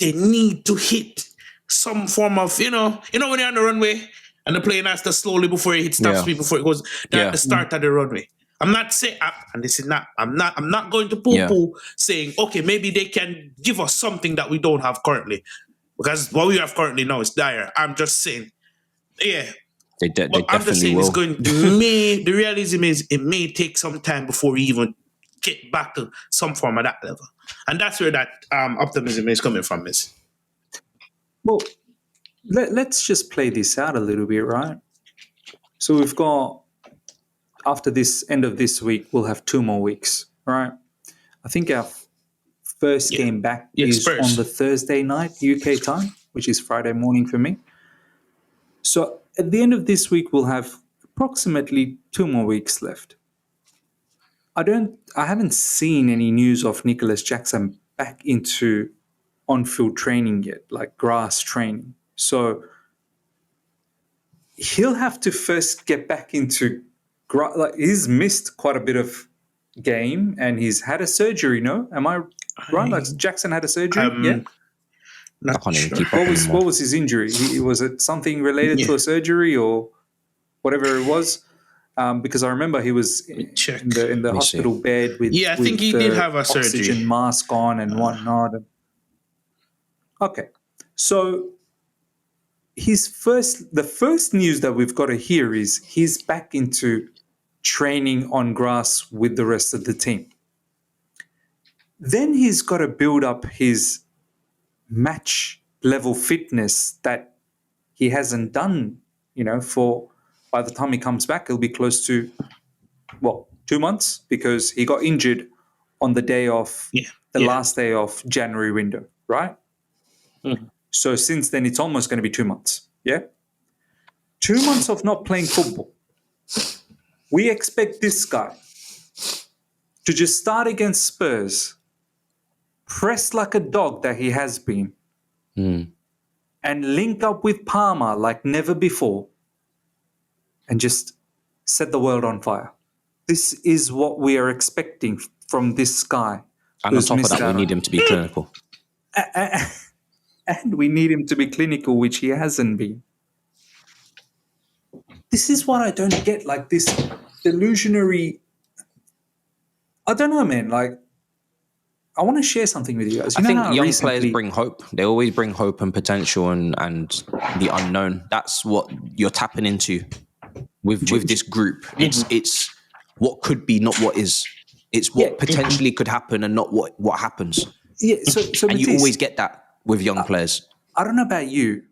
they need to hit some form of, when you're on the runway And the plane has to slowly before it hits top speed before it goes at the start of the runway. I'm not saying, and this is not, I'm not going to poo-poo saying, okay, maybe they can give us something that we don't have currently. Because what we have currently now is dire. I'm just saying, they I'm just saying will. it's going to the realism is it may take some time before we even get back to some form of that level. And that's where that optimism is coming from, is. Well, let's just play this out a little bit, right? So we've got, after this end of this week, we'll have 2 more weeks, right? I think our first game back is Spurs. on the Thursday night UK time, which is Friday morning for me. So at the end of this week, we'll have approximately 2 more weeks left. I haven't seen any news of Nicholas Jackson back into on-field training yet, like grass training. So he'll have to first get back into like he's missed quite a bit of game and he's had a surgery, no? Am I right? Like Jackson had a surgery? I can't even keep up anymore. What was his injury? Was it something related to a surgery or whatever it was? Because I remember he was in the hospital bed with I think he did have a surgery. Oxygen mask on and whatnot. Okay, so the first news that we've got to hear is he's back into training on grass with the rest of the team. Then he's got to build up his match level fitness that he hasn't done, for by the time he comes back, it'll be close to 2 months, because he got injured on the day of the last day of January window, right? Mm-hmm. So since then, it's almost going to be 2 months. Yeah. 2 months of not playing football. We expect this guy to just start against Spurs, press like a dog that he has been, and link up with Parma like never before, and just set the world on fire. This is what we are expecting from this guy. And on top of that, we need him to be clinical. And we need him to be clinical, which he hasn't been. This is what I don't get, like this delusionary... I don't know, man. Like, I want to share something with you guys. I think young players bring hope. They always bring hope and potential and the unknown. That's what you're tapping into with this group. It's what could be, not what is. It's what potentially could happen and not what happens. Yeah, so and you always get that with young players. I don't know about you.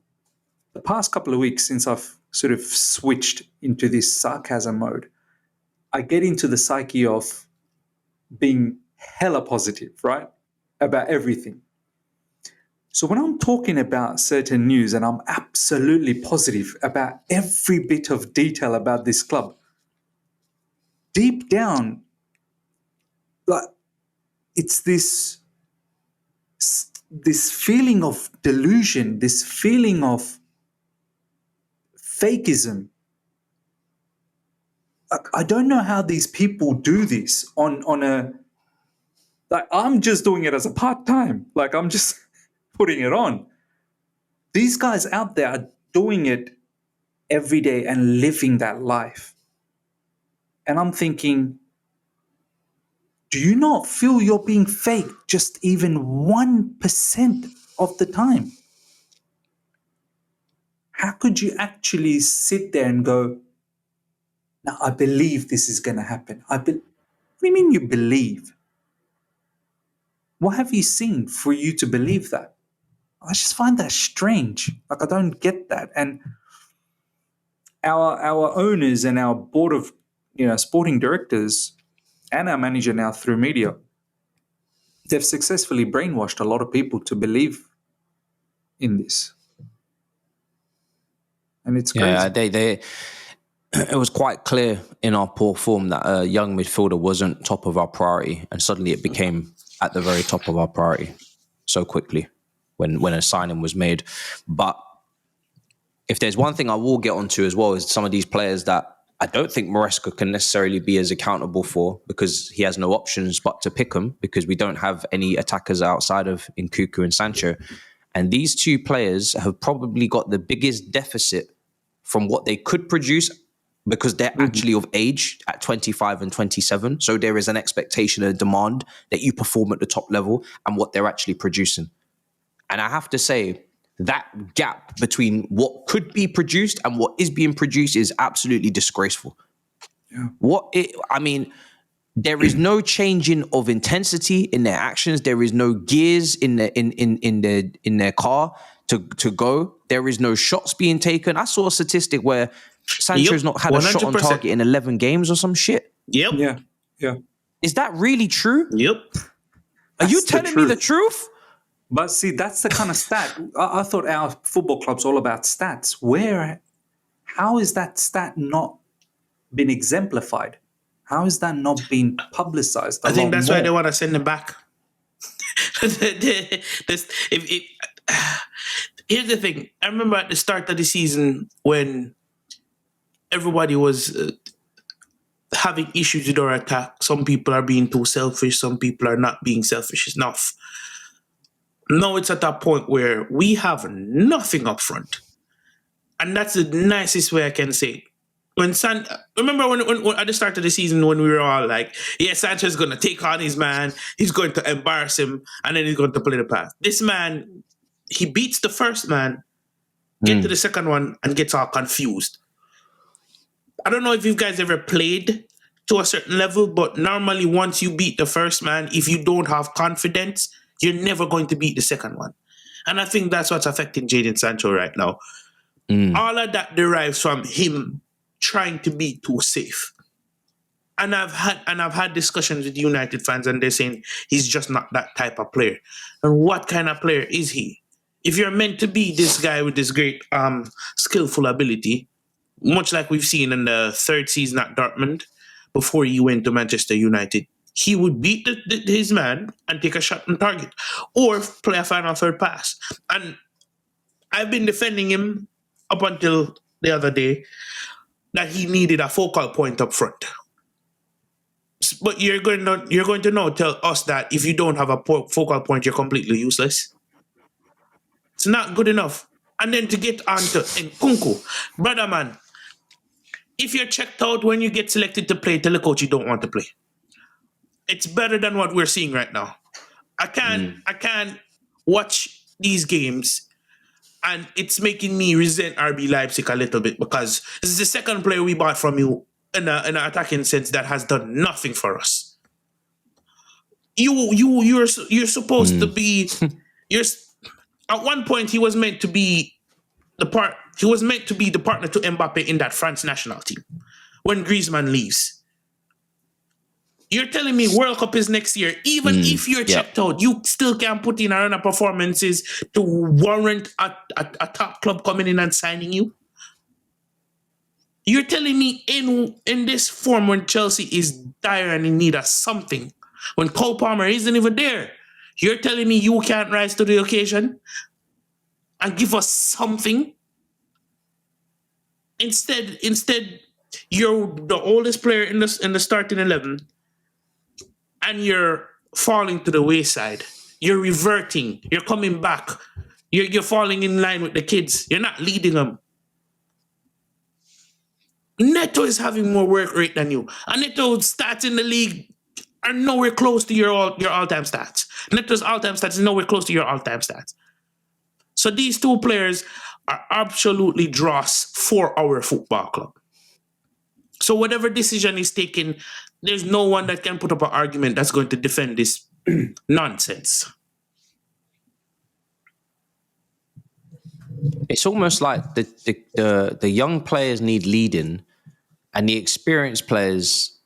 The past couple of weeks since I've sort of switched into this sarcasm mode, I get into the psyche of being hella positive, right? About everything. So when I'm talking about certain news and I'm absolutely positive about every bit of detail about this club, deep down, like, it's this feeling of delusion, this feeling of fakeism. Like, I don't know how these people do this on a... Like, I'm just doing it as a part-time. Like, I'm just putting it on. These guys out there are doing it every day and living that life. And I'm thinking, do you not feel you're being faked just even 1% of the time? How could you actually sit there and go, now I believe this is going to happen? What do you mean you believe? What have you seen for you to believe that? I just find that strange. Like, I don't get that. And our owners and our board of sporting directors and our manager now through media, they've successfully brainwashed a lot of people to believe in this. And it's crazy. Yeah, it was quite clear in our poor form that a young midfielder wasn't top of our priority, and suddenly it became at the very top of our priority so quickly when a signing was made. But if there's one thing I will get onto as well, is some of these players that I don't think Maresca can necessarily be as accountable for, because he has no options but to pick them, because we don't have any attackers outside of Nkunku and Sancho. And these two players have probably got the biggest deficit from what they could produce because they're actually of age at 25 and 27. So there is an expectation and a demand that you perform at the top level and what they're actually producing. And I have to say that gap between what could be produced and what is being produced is absolutely disgraceful. Yeah. There is no changing of intensity in their actions. There is no gears in their car to go. There is no shots being taken. I saw a statistic where Sancho's not had 100%. A shot on target in 11 games or some shit. Yep. Yeah. Is that really true? Yep. Are you telling me the truth? But see, that's the kind of stat. I thought our football club's all about stats. How is that stat not been exemplified? How is that not being publicized? I think that's why they want to send him back. Here's the thing. I remember at the start of the season when everybody was having issues with our attack. Some people are being too selfish. Some people are not being selfish enough. Now it's at that point where we have nothing up front. And that's the nicest way I can say it. Remember when at the start of the season when we were all like, yeah, Sanchez is going to take on his man, he's going to embarrass him, and then he's going to play the pass. This man, he beats the first man, get to the second one, and gets all confused. I don't know if you guys ever played to a certain level, but normally once you beat the first man, if you don't have confidence, you're never going to beat the second one. And I think that's what's affecting Jadon Sancho right now. All of that derives from him trying to be too safe. And I've had discussions with United fans and they're saying he's just not that type of player. And what kind of player is he? If you're meant to be this guy with this great skillful ability, much like we've seen in the third season at Dortmund, before he went to Manchester United, he would beat his man and take a shot on target or play a final third pass. And I've been defending him up until the other day that he needed a focal point up front. But you're going to now tell us that if you don't have a focal point, you're completely useless. It's not good enough. And then to get on to Nkunku, brother man, if you're checked out when you get selected to play, tell the coach you don't want to play. It's better than what we're seeing right now. I can't watch these games, and it's making me resent RB Leipzig a little bit because this is the second player we bought from you in an attacking sense that has done nothing for us. You're supposed to be. At one point, he was meant to be the partner to Mbappe in that France national team when Griezmann leaves. You're telling me World Cup is next year. Even if you're checked out, you still can put in a run of performances to warrant a top club coming in and signing you? You're telling me in this form when Chelsea is dire and in need of something, when Cole Palmer isn't even there, you're telling me you can't rise to the occasion and give us something? Instead, you're the oldest player in the starting 11. And you're falling to the wayside. You're reverting. You're coming back. You're falling in line with the kids. You're not leading them. Neto is having more work rate than you. And Neto's stats in the league are nowhere close to your all-time stats. Neto's all-time stats is nowhere close to your all-time stats. So these two players are absolutely dross for our football club. So whatever decision is taken, there's no one that can put up an argument that's going to defend this nonsense. It's almost like the young players need leading and the experienced players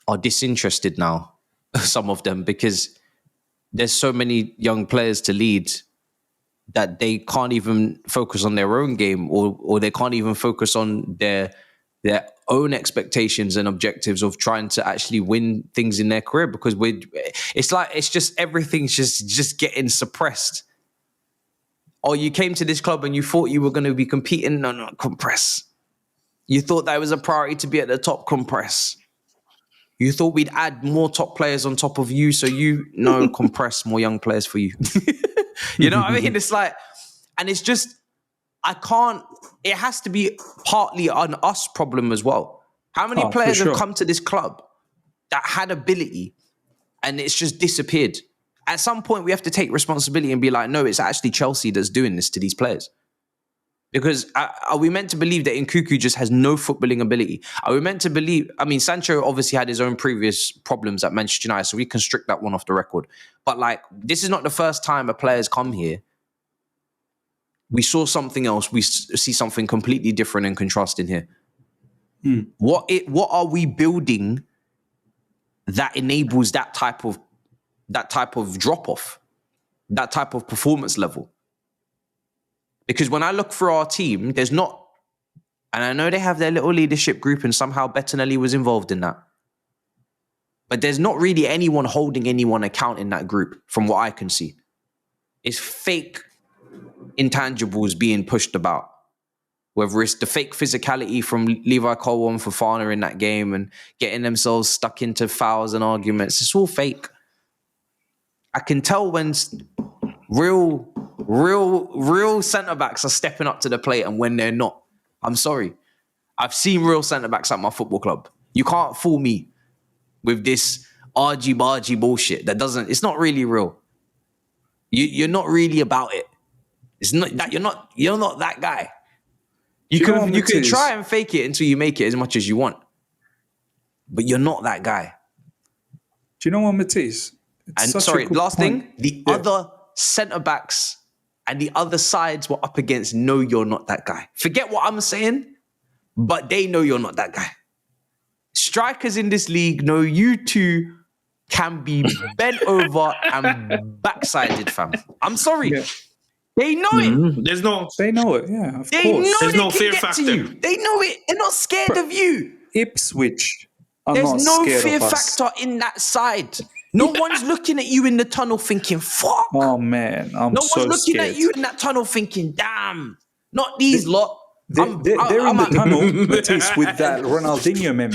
are disinterested now, some of them, because there's so many young players to lead that they can't even focus on their own game or they can't even focus on their own expectations and objectives of trying to actually win things in their career because it's just everything's just getting suppressed. Oh, you came to this club and you thought you were going to be competing? No, compress. You thought that was a priority to be at the top? Compress. You thought we'd add more top players on top of you, so compress more young players for you. You know what I mean? It's like, and it's just, it has to be partly an us problem as well. How many players have come to this club that had ability and it's just disappeared? At some point, we have to take responsibility and be like, no, it's actually Chelsea that's doing this to these players. Because are we meant to believe that Nkunku just has no footballing ability? Are we meant to believe... I mean, Sancho obviously had his own previous problems at Manchester United, so we can strict that one off the record. But like, this is not the first time a player's come here. We saw something else. We see something completely different and contrasting here. What are we building that enables that type of drop-off, that type of performance level? Because when I look through our team, there's not, and I know they have their little leadership group and somehow Bettinelli was involved in that, but there's not really anyone holding anyone account in that group from what I can see. It's fake intangibles being pushed about, whether it's the fake physicality from Levi Colwill and Fofana in that game and getting themselves stuck into fouls and arguments. It's all fake. I can tell when real centre-backs are stepping up to the plate and when they're not. I'm sorry. I've seen real centre-backs at my football club. You can't fool me with this argy-bargy bullshit it's not really real. You're not really about it. It's not that you're not that guy. You can try and fake it until you make it as much as you want. But you're not that guy. Do you know what, Matisse? And sorry, last thing, the other centre-backs and the other sides were up against, no, you're not that guy. Forget what I'm saying, but they know you're not that guy. Strikers in this league know you two can be bent over and backsided, fam. I'm sorry. Yeah. They know it. They know it, yeah, of course. There's no fear factor. They know it. They're not scared of you. Ipswich are There's not no scared fear of us. factor in that side. No one's looking at you in the tunnel thinking, fuck. Oh, man, I'm no so one's looking scared. at you in that tunnel thinking, damn, not these lot. They're in the tunnel, Matisse, with that Ronaldinho meme.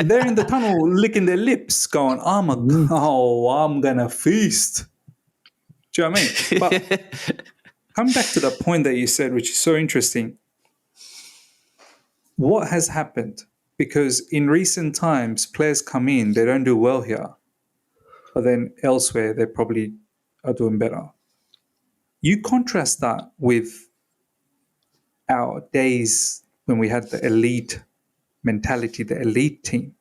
They're in the tunnel licking their lips going, I'm gonna feast. Do you know what I mean? But coming back to the point that you said, which is so interesting, what has happened? Because in recent times, players come in, they don't do well here, but then elsewhere they probably are doing better. You contrast that with our days when we had the elite mentality, the elite team.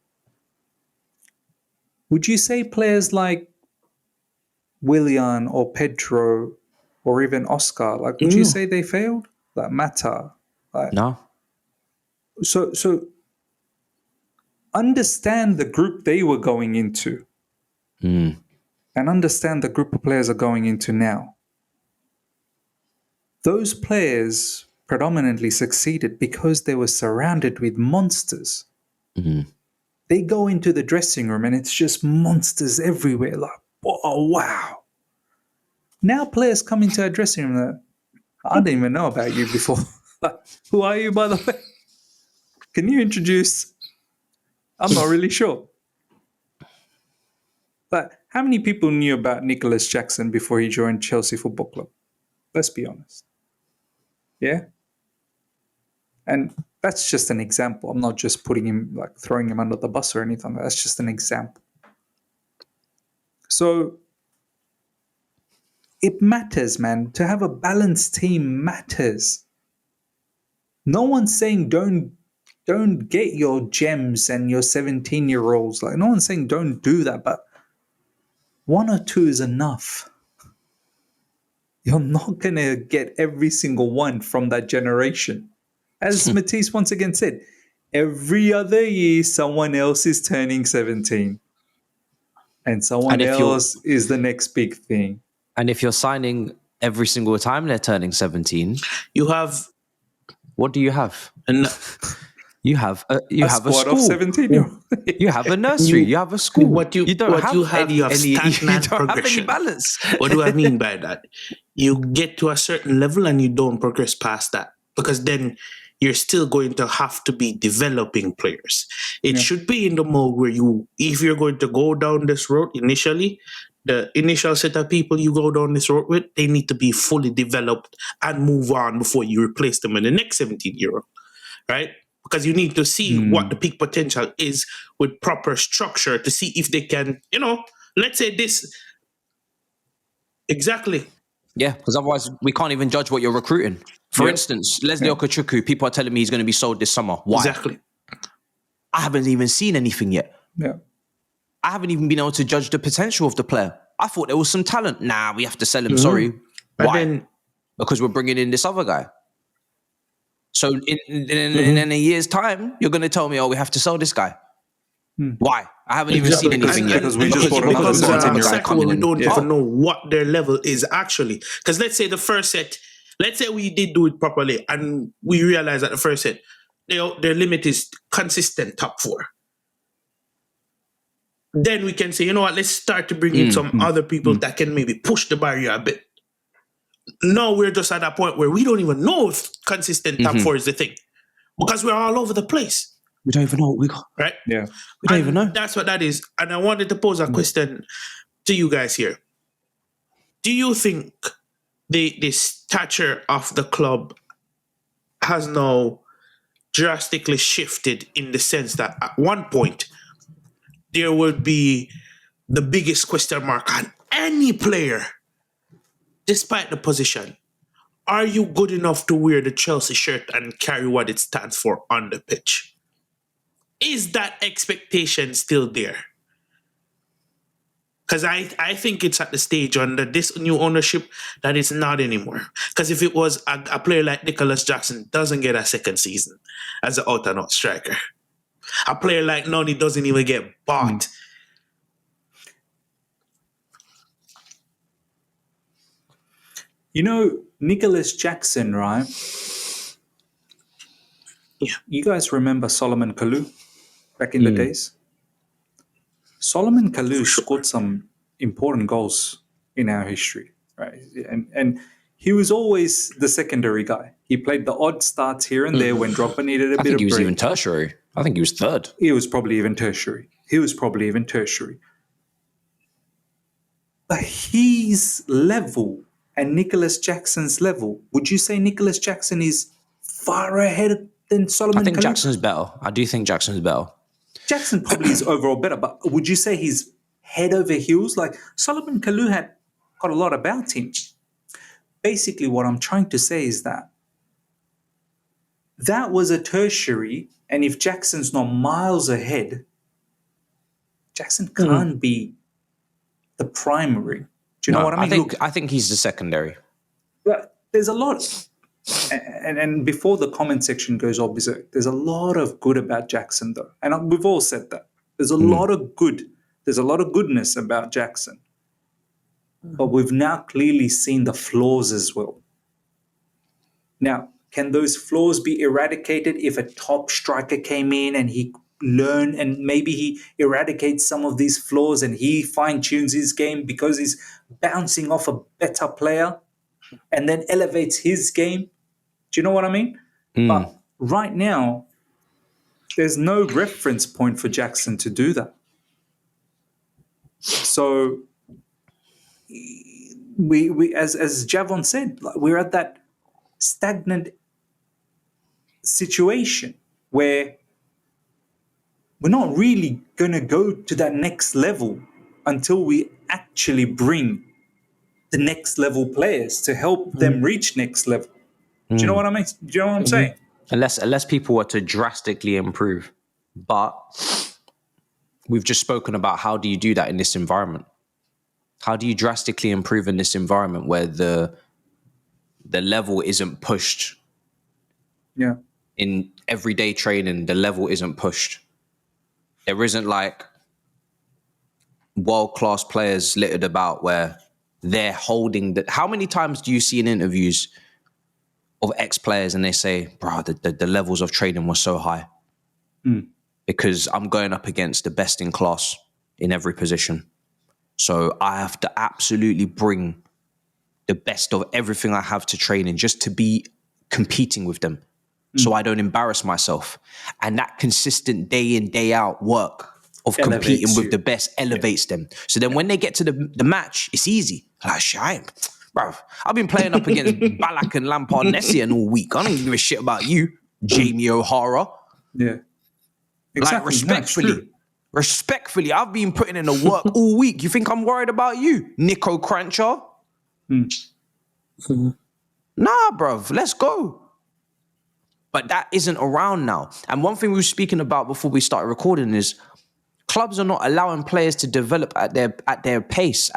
Would you say players like Willian or Pedro or even Oscar, like, would you say they failed? Like Mata? Like, no. So understand the group they were going into and understand the group of players are going into now. Those players predominantly succeeded because they were surrounded with monsters. They go into the dressing room and it's just monsters everywhere. Like, oh, wow. Now players come into our dressing room and I didn't even know about you before. Like, who are you, by the way? Can you introduce? I'm not really sure. But how many people knew about Nicholas Jackson before he joined Chelsea Football Club? Let's be honest. Yeah? And that's just an example. I'm not just putting him, like, throwing him under the bus or anything. That's just an example. So it matters, man. To have a balanced team matters. No one's saying don't get your gems and your 17-year-olds. Like, no one's saying don't do that, but one or two is enough. You're not going to get every single one from that generation. As Matisse once again said, every other year someone else is turning 17. And someone else is the next big thing. And if you're signing every single time they're turning 17, you have... What do you have? You have a squad school. Of 17-year-olds. You have a nursery. You have a school. You don't have stagnant progression. Balance. What do I mean by that? You get to a certain level and you don't progress past that, because then you're still going to have to be developing players. It should be in the mode where if you're going to go down this road initially, the initial set of people you go down this road with, they need to be fully developed and move on before you replace them in the next 17-year-old, right? Because you need to see what the peak potential is with proper structure to see if they can, let's say this. Exactly. Yeah, because otherwise we can't even judge what you're recruiting. For instance, Leslie Okachuku, people are telling me he's going to be sold this summer. Why? Exactly. I haven't even seen anything yet. Yeah. I haven't even been able to judge the potential of the player. I thought there was some talent. Nah, we have to sell him. Sorry. Why? Because we're bringing in this other guy. So in a year's time, you're going to tell me, we have to sell this guy. Why? I haven't even seen anything yet. Because we just bought another we don't even know what their level is actually. Because let's say the first set, let's say we did do it properly and we realize that the first set, their limit is consistent top 4. Then we can say, you know what, let's start to bring in some other people that can maybe push the barrier a bit. Now we're just at that point where we don't even know if consistent top 4 is the thing. Because we're all over the place. We don't even know what we got. Right? Yeah. We don't even know. That's what that is. And I wanted to pose a question to you guys here. Do you think the stature of the club has now drastically shifted in the sense that at one point there would be the biggest question mark on any player, despite the position? Are you good enough to wear the Chelsea shirt and carry what it stands for on the pitch? Is that expectation still there? Because I think it's at the stage under this new ownership that it's not anymore. Because if it was a player like Nicholas Jackson doesn't get a second season as an out-and-out striker. A player like Noni doesn't even get bought. Nicholas Jackson, right? Yeah. You guys remember Solomon Kalou back in the days? Solomon Kalou scored some important goals in our history, right? And he was always the secondary guy. He played the odd starts here and there when Drogba needed a bit of break. I think he was even tertiary. I think he was third. He was probably even tertiary. But his level and Nicholas Jackson's level, would you say Nicholas Jackson is far ahead than Solomon Kalou? I think Jackson's better. I do think Jackson's better. Jackson probably is overall better, but would you say he's head over heels? Like Solomon Kalou had got a lot about him. Basically, what I'm trying to say is that was a tertiary, and if Jackson's not miles ahead, Jackson can't be the primary. Do you know what I mean? I think he's the secondary. But there's a lot, and before the comment section goes all berserk, there's a lot of good about Jackson, though, and we've all said that. There's a lot of good. There's a lot of goodness about Jackson, but we've now clearly seen the flaws as well. Now, can those flaws be eradicated if a top striker came in and he learned and maybe he eradicates some of these flaws and he fine-tunes his game because he's bouncing off a better player and then elevates his game? Do you know what I mean? But right now, there's no reference point for Jackson to do that. So we as Javon said, we're at that stagnant situation where we're not really going to go to that next level until we actually bring the next level players to help them reach next level. Do you know what I mean? Do you know what I'm saying? Unless people were to drastically improve. But we've just spoken about how do you do that in this environment? How do you drastically improve in this environment where the level isn't pushed? Yeah. In everyday training, the level isn't pushed. There isn't like world-class players littered about where they're holding the... How many times do you see in interviews of ex-players and they say, bro, the levels of training were so high because I'm going up against the best in class in every position. So I have to absolutely bring the best of everything I have to training just to be competing with them so I don't embarrass myself. And that consistent day in, day out work of Elevates competing with you. the best, elevates them. So then when they get to the match, it's easy. Like, bro, I've been playing up against Ballack and Lampard Nessian all week. I don't give a shit about you, Jamie O'Hara. Yeah. Exactly. Like, No, it's true. respectfully, I've been putting in the work all week. You think I'm worried about you, Nico Crancher? Nah, bruv, let's go. But that isn't around now. And one thing we were speaking about before we started recording is clubs are not allowing players to develop at their pace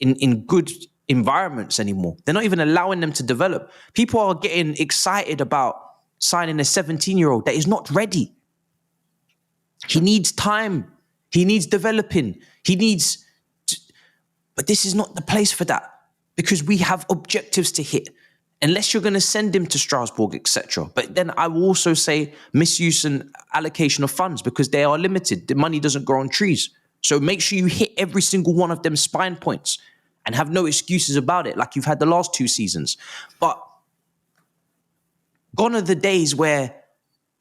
in good environments anymore. They're not even allowing them to develop. People are getting excited about signing a 17-year-old that is not ready. He needs time. He needs developing. But this is not the place for that because we have objectives to hit. Unless you're going to send him to Strasbourg, etc. But then I will also say misuse and allocation of funds because they are limited. The money doesn't grow on trees. So make sure you hit every single one of them spine points and have no excuses about it like you've had the last 2 seasons. But gone are the days where,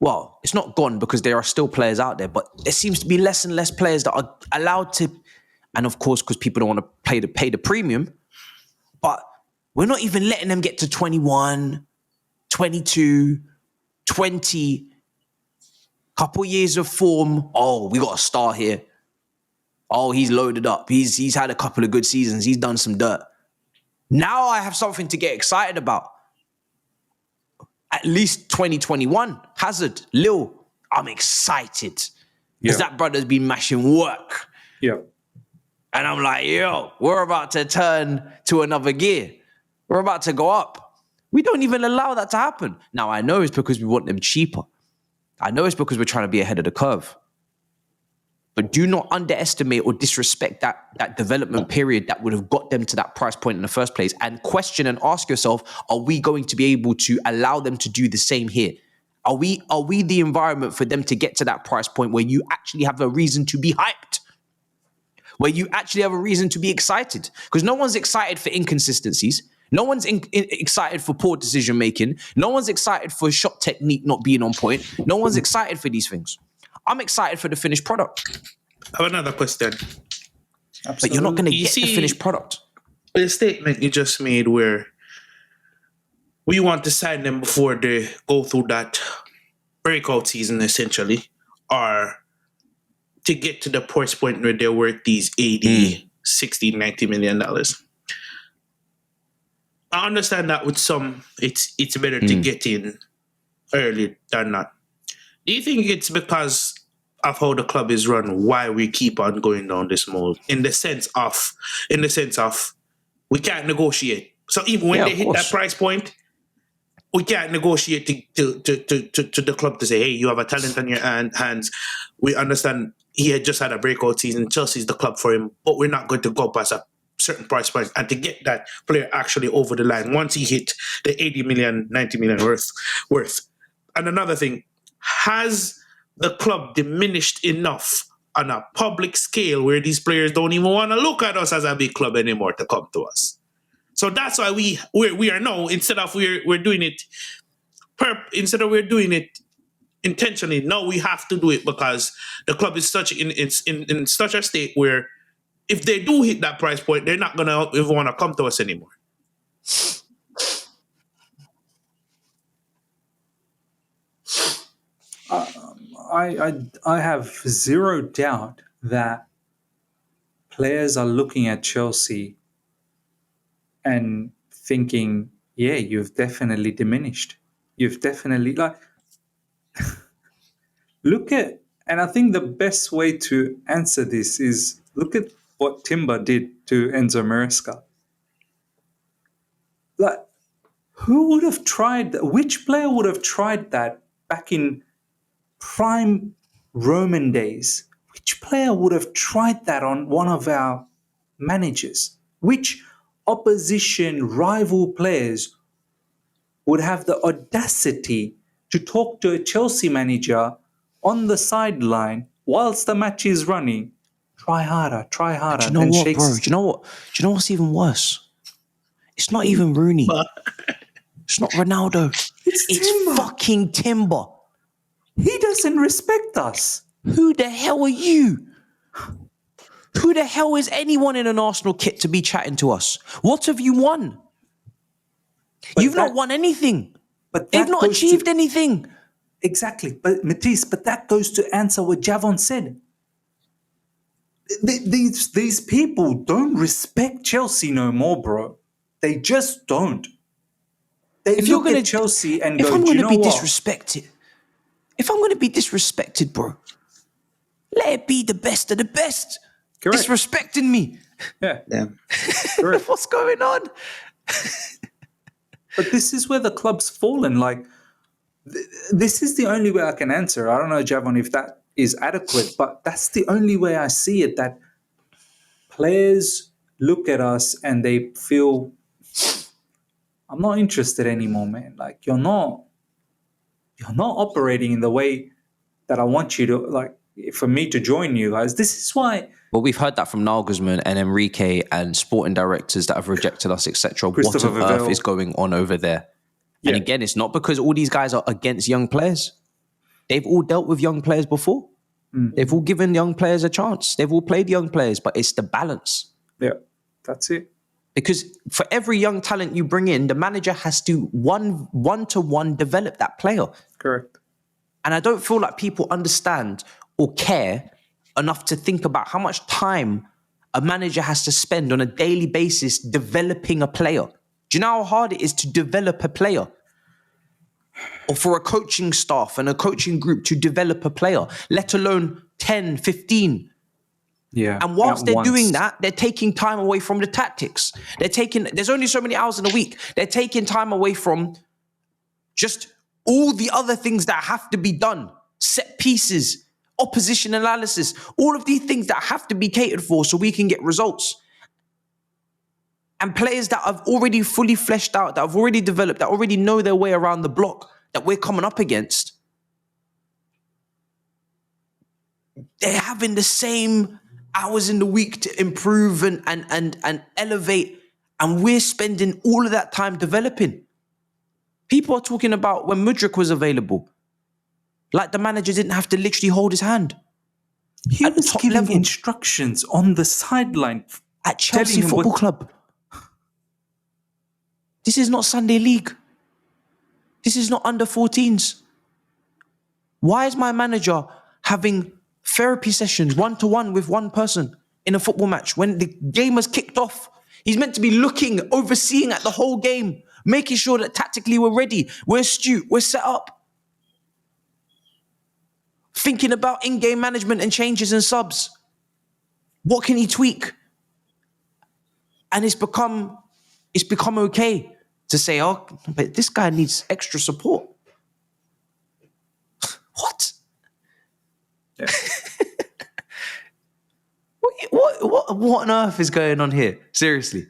well, it's not gone because there are still players out there, but there seems to be less and less players that are allowed to, and of course, because people don't want to pay the premium, but we're not even letting them get to 21, 22, 20, couple years of form. Oh, we got a star here. Oh, he's loaded up. He's had a couple of good seasons. He's done some dirt. Now I have something to get excited about. At least 2021. Hazard, Lil, I'm excited. Because that brother's been mashing work. Yeah. And I'm like, yo, we're about to turn to another gear. We're about to go up. We don't even allow that to happen. Now, I know it's because we want them cheaper. I know it's because we're trying to be ahead of the curve. But do not underestimate or disrespect that development period that would have got them to that price point in the first place, and question and ask yourself, are we going to be able to allow them to do the same here? Are we the environment for them to get to that price point where you actually have a reason to be hyped? Where you actually have a reason to be excited? Because no one's excited for inconsistencies. No one's excited for poor decision making. No one's excited for shot technique not being on point. No one's excited for these things. I'm excited for the finished product. I have another question. Absolutely. But you're not going to get the finished product. The statement you just made where we want to sign them before they go through that breakout season, essentially, or to get to the price point where they're worth these 80, 60, $90 million. I understand that with some, it's better to get in early than not. Do you think it's because of how the club is run why we keep on going down this mold? In the sense of we can't negotiate. So even when they hit that price point, we can't negotiate to the club to say, hey, you have a talent on your hands. We understand he had just had a breakout season. Chelsea's the club for him, but we're not going to go past a certain price point. And to get that player actually over the line once he hit the 80 million, 90 million worth. And another thing, has the club diminished enough on a public scale where these players don't even want to look at us as a big club anymore to come to us? So that's why we are now, instead of we're doing it intentionally, now we have to do it because the club is in such a state where if they do hit that price point, they're not gonna even want to come to us anymore. I have zero doubt that players are looking at Chelsea and thinking, yeah, you've definitely diminished. You've definitely, look at, and I think the best way to answer this is look at what Timber did to Enzo Maresca. Who would have tried that? Which player would have tried that back in prime Roman days? Which player would have tried that on one of our managers? Which opposition rival players would have the audacity to talk to a Chelsea manager on the sideline whilst the match is running? Try harder. Do you know what, bro? Do you know what's even worse? It's not even Rooney. It's not Ronaldo. It's fucking Timber. He doesn't respect us. Who the hell are you? Who the hell is anyone in an Arsenal kit to be chatting to us? What have you won? You've not won anything. But they've not achieved anything. Exactly. But Matisse, but that goes to answer what Javon said. These people don't respect Chelsea no more, bro. They just don't. They look at Chelsea and go, do you know what? If I'm going to be disrespected, bro, let it be the best of the best. Correct. Disrespecting me. Yeah. Correct. What's going on? But this is where the club's fallen. Like, this is the only way I can answer. I don't know, Javon, if that is adequate, but that's the only way I see it, that players look at us and they feel, I'm not interested anymore, man. Like, you're not operating in the way that I want you to, like, for me to join you guys. This is why. Well, we've heard that from Nagelsmann and Enrique and sporting directors that have rejected us, etc. What on earth is going on over there? Yeah. And again, it's not because all these guys are against young players. They've all dealt with young players before. They've all given young players a chance. They've all played young players, but it's the balance. Yeah, that's it. Because for every young talent you bring in, the manager has to one-to-one develop that player. Correct. And I don't feel like people understand or care enough to think about how much time a manager has to spend on a daily basis developing a player. Do you know how hard it is to develop a player? Or for a coaching staff and a coaching group to develop a player, let alone 10, 15. Yeah. And whilst they're doing that, they're taking time away from the tactics. There's only so many hours in a week. They're taking time away from just all the other things that have to be done. Set pieces, opposition analysis, all of these things that have to be catered for so we can get results. And players that have already fully fleshed out, that have already developed, that already know their way around the block that we're coming up against, they're having the same hours in the week to improve and elevate, and we're spending all of that time developing. People are talking about when Mudryk was available, like the manager didn't have to literally hold his hand. He was giving instructions on the sideline at Chelsea Football Club. This is not Sunday League. This is not under 14s. Why is my manager having therapy sessions one-to-one with one person in a football match when the game has kicked off? He's meant to be looking, overseeing at the whole game, making sure that tactically we're ready, we're astute, we're set up. Thinking about in-game management and changes and subs. What can he tweak? And it's become okay to say, oh, but this guy needs extra support. What? Yeah. What on earth is going on here? Seriously.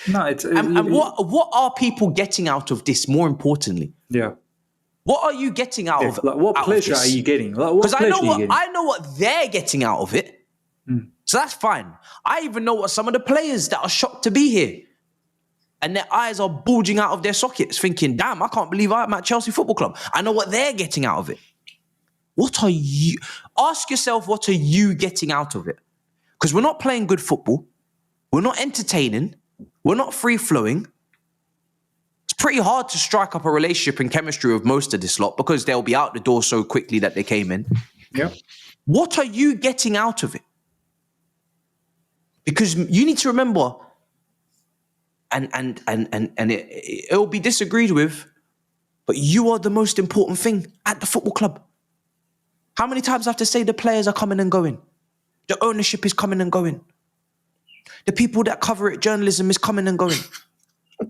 No, it's and what are people getting out of this? More importantly, yeah. What are you getting out of? Like, what pleasure are you getting? Because I know what they're getting out of it. So that's fine. I even know what some of the players that are shocked to be here, and their eyes are bulging out of their sockets, thinking, "Damn, I can't believe I'm at Chelsea Football Club." I know what they're getting out of it. What are you? Ask yourself, what are you getting out of it? Because we're not playing good football. We're not entertaining. We're not free-flowing. It's pretty hard to strike up a relationship and chemistry with most of this lot because they'll be out the door so quickly that they came in. Yeah. What are you getting out of it? Because you need to remember, and it'll be disagreed with, but you are the most important thing at the football club. How many times do I have to say the players are coming and going? The ownership is coming and going. The people that cover it, journalism, is coming and going.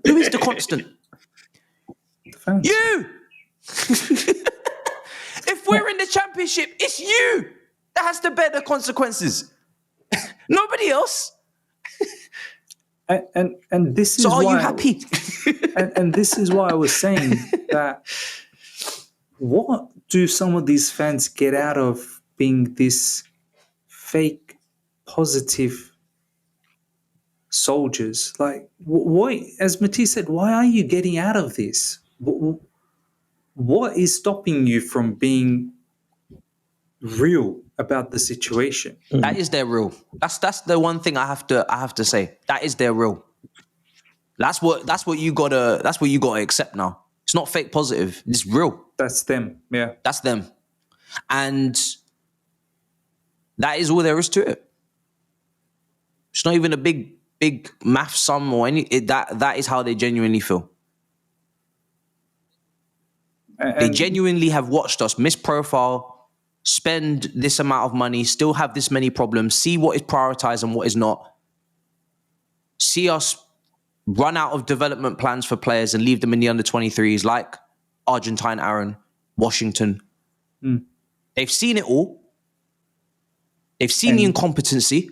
Who is the constant? Defense. You! If we're in the championship, it's you that has to bear the consequences. Nobody else. And this is so are why you happy? and this is why I was saying that what do some of these fans get out of being this fake positive soldiers? Like, why, as Matisse said, why are you getting out of this? What is stopping you from being real about the situation. That is their real. That's the one thing I have to say. That is their real. That's what you gotta accept now. It's not fake positive. It's real. That's them. Yeah. That's them. And that is all there is to it. It's not even a big math sum or any. That is how they genuinely feel. They genuinely have watched us misprofile, spend this amount of money, still have this many problems, see what is prioritized and what is not. See us run out of development plans for players and leave them in the under 23s like Argentine Aaron, Washington. They've seen it all. They've seen the incompetency.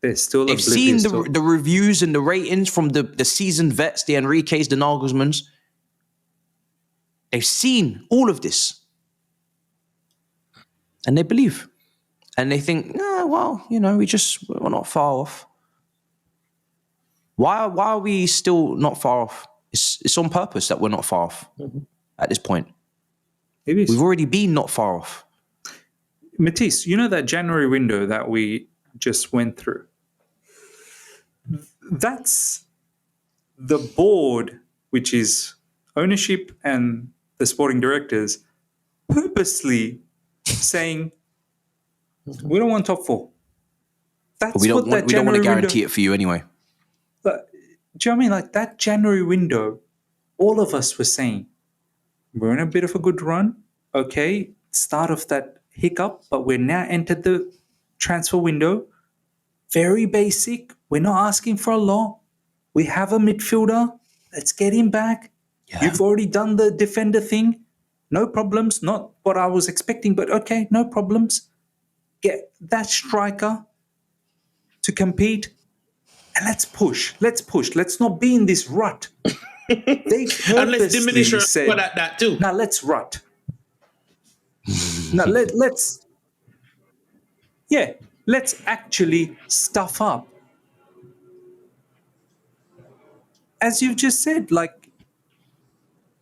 They've seen the reviews and the ratings from the seasoned vets, the Enriques, the Nagelsmanns. They've seen all of this. And they believe. And they think, we're not far off. Why are we still not far off? It's on purpose that we're not far off at this point. It is. We've already been not far off. Matisse, you know that January window that we just went through? That's the board, which is ownership and the sporting directors, purposely saying, we don't want top four. That's we don't want to guarantee it for you anyway. But, do you know what I mean? Like that January window, all of us were saying, we're in a bit of a good run. Okay, start of that hiccup, but we're now entered the transfer window. Very basic. We're not asking for a lot. We have a midfielder. Let's get him back. Yeah. You've already done the defender thing. No problems. Not what I was expecting, but okay, no problems. Get that striker to compete. And let's push. Let's not be in this rut. They and let's diminish our said, squad at that too. Now let's rut. Now let's actually stuff up. As you've just said, like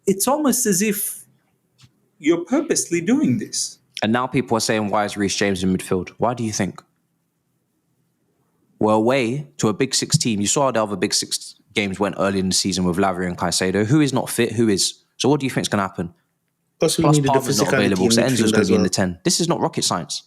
it's almost as if you're purposely doing this. And now people are saying, why is Reece James in midfield? Why do you think? We're away to a Big Six team. You saw how the other Big Six games went early in the season with Lavry and Caicedo. Who is not fit? Who is? So what do you think is going to happen? Plus Palmer's not available, so Enzo's going to be in the 10. This is not rocket science.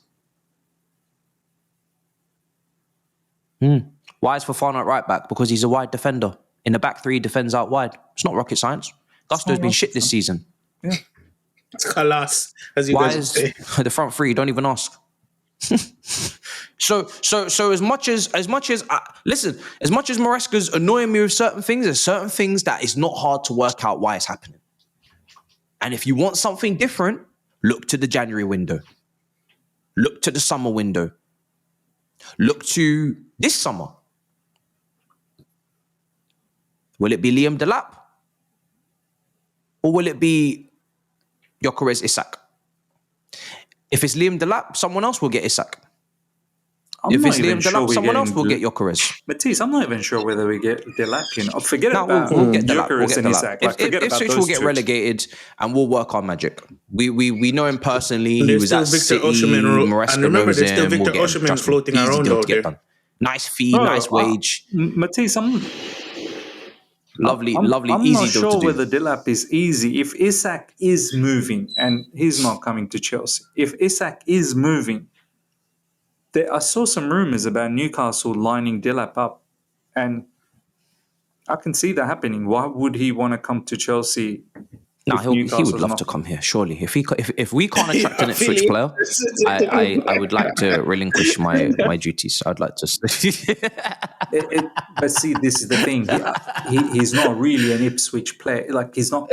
Why is Fofana at right back? Because he's a wide defender. In the back three, he defends out wide. It's not rocket science. Gusto's been shit this season. Yeah. It's kalas, as you guys say. The front three? Don't even ask. So as much as Maresca's annoying me with certain things, there's certain things that is not hard to work out why it's happening. And if you want something different, look to the January window. Look to the summer window. Look to this summer. Will it be Liam Delap? Or will it be Gyökeres Isak? If it's Liam Delap, someone else will get Isak. If it's Liam Delap, someone else will get Gyökeres. Matisse, I'm not even sure whether we get Delap. Forget about we'll get Delap. Gyökeres and Isak. If Switch will get relegated, and we'll work our magic. We know him personally. He was at City. Maresca remember, there's still Victor Osimhen floating around out there. Nice fee, nice wage. Matisse, Lovely, I'm easy not deal sure to do. whether Delap is easy. If Isak is moving, and he's not coming to Chelsea, if Isak is moving, I saw some rumours about Newcastle lining Delap up, and I can see that happening. Why would he want to come to Chelsea? No, he would love to come here, surely. If we can't attract an Ipswich player, I would like to relinquish my duties. I'd like to. But see, this is the thing. He's not really an Ipswich player. Like he's not.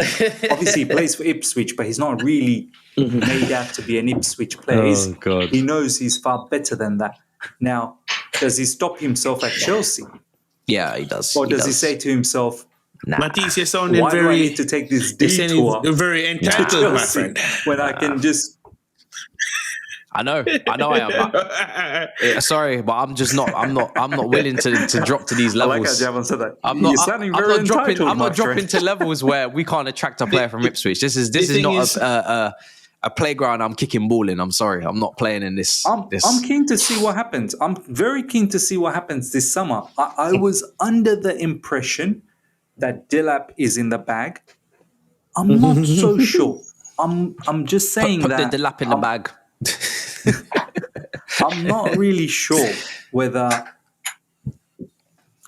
Obviously, he plays for Ipswich, but he's not really made out to be an Ipswich player. God. He knows he's far better than that. Now, does he stop himself at Chelsea? Yeah, he does. Or does he say to himself, nah. Matisse, you're sounding why very... do I need to take this detour? You're very entitled, my friend. When I can just... I know I am. Sorry, but I'm not willing to drop to these levels. I like how Javon said that. I'm not dropping to levels where we can't attract a player from Ipswich. This is not a playground I'm kicking ball in. I'm sorry, I'm not playing in this. I'm keen to see what happens. I'm very keen to see what happens this summer. I was under the impression that Delap is in the bag. I'm not so sure. I'm just saying put that the lap in the bag. I'm not really sure whether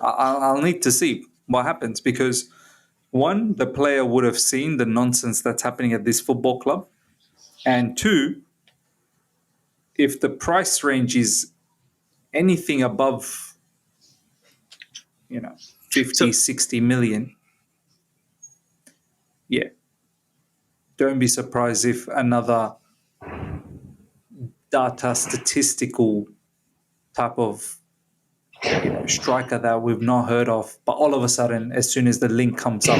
I'll need to see what happens, because one, the player would have seen the nonsense that's happening at this football club, and two, if the price range is anything above 50, 60 million, yeah, don't be surprised if another data statistical type of striker that we've not heard of, but all of a sudden, as soon as the link comes up,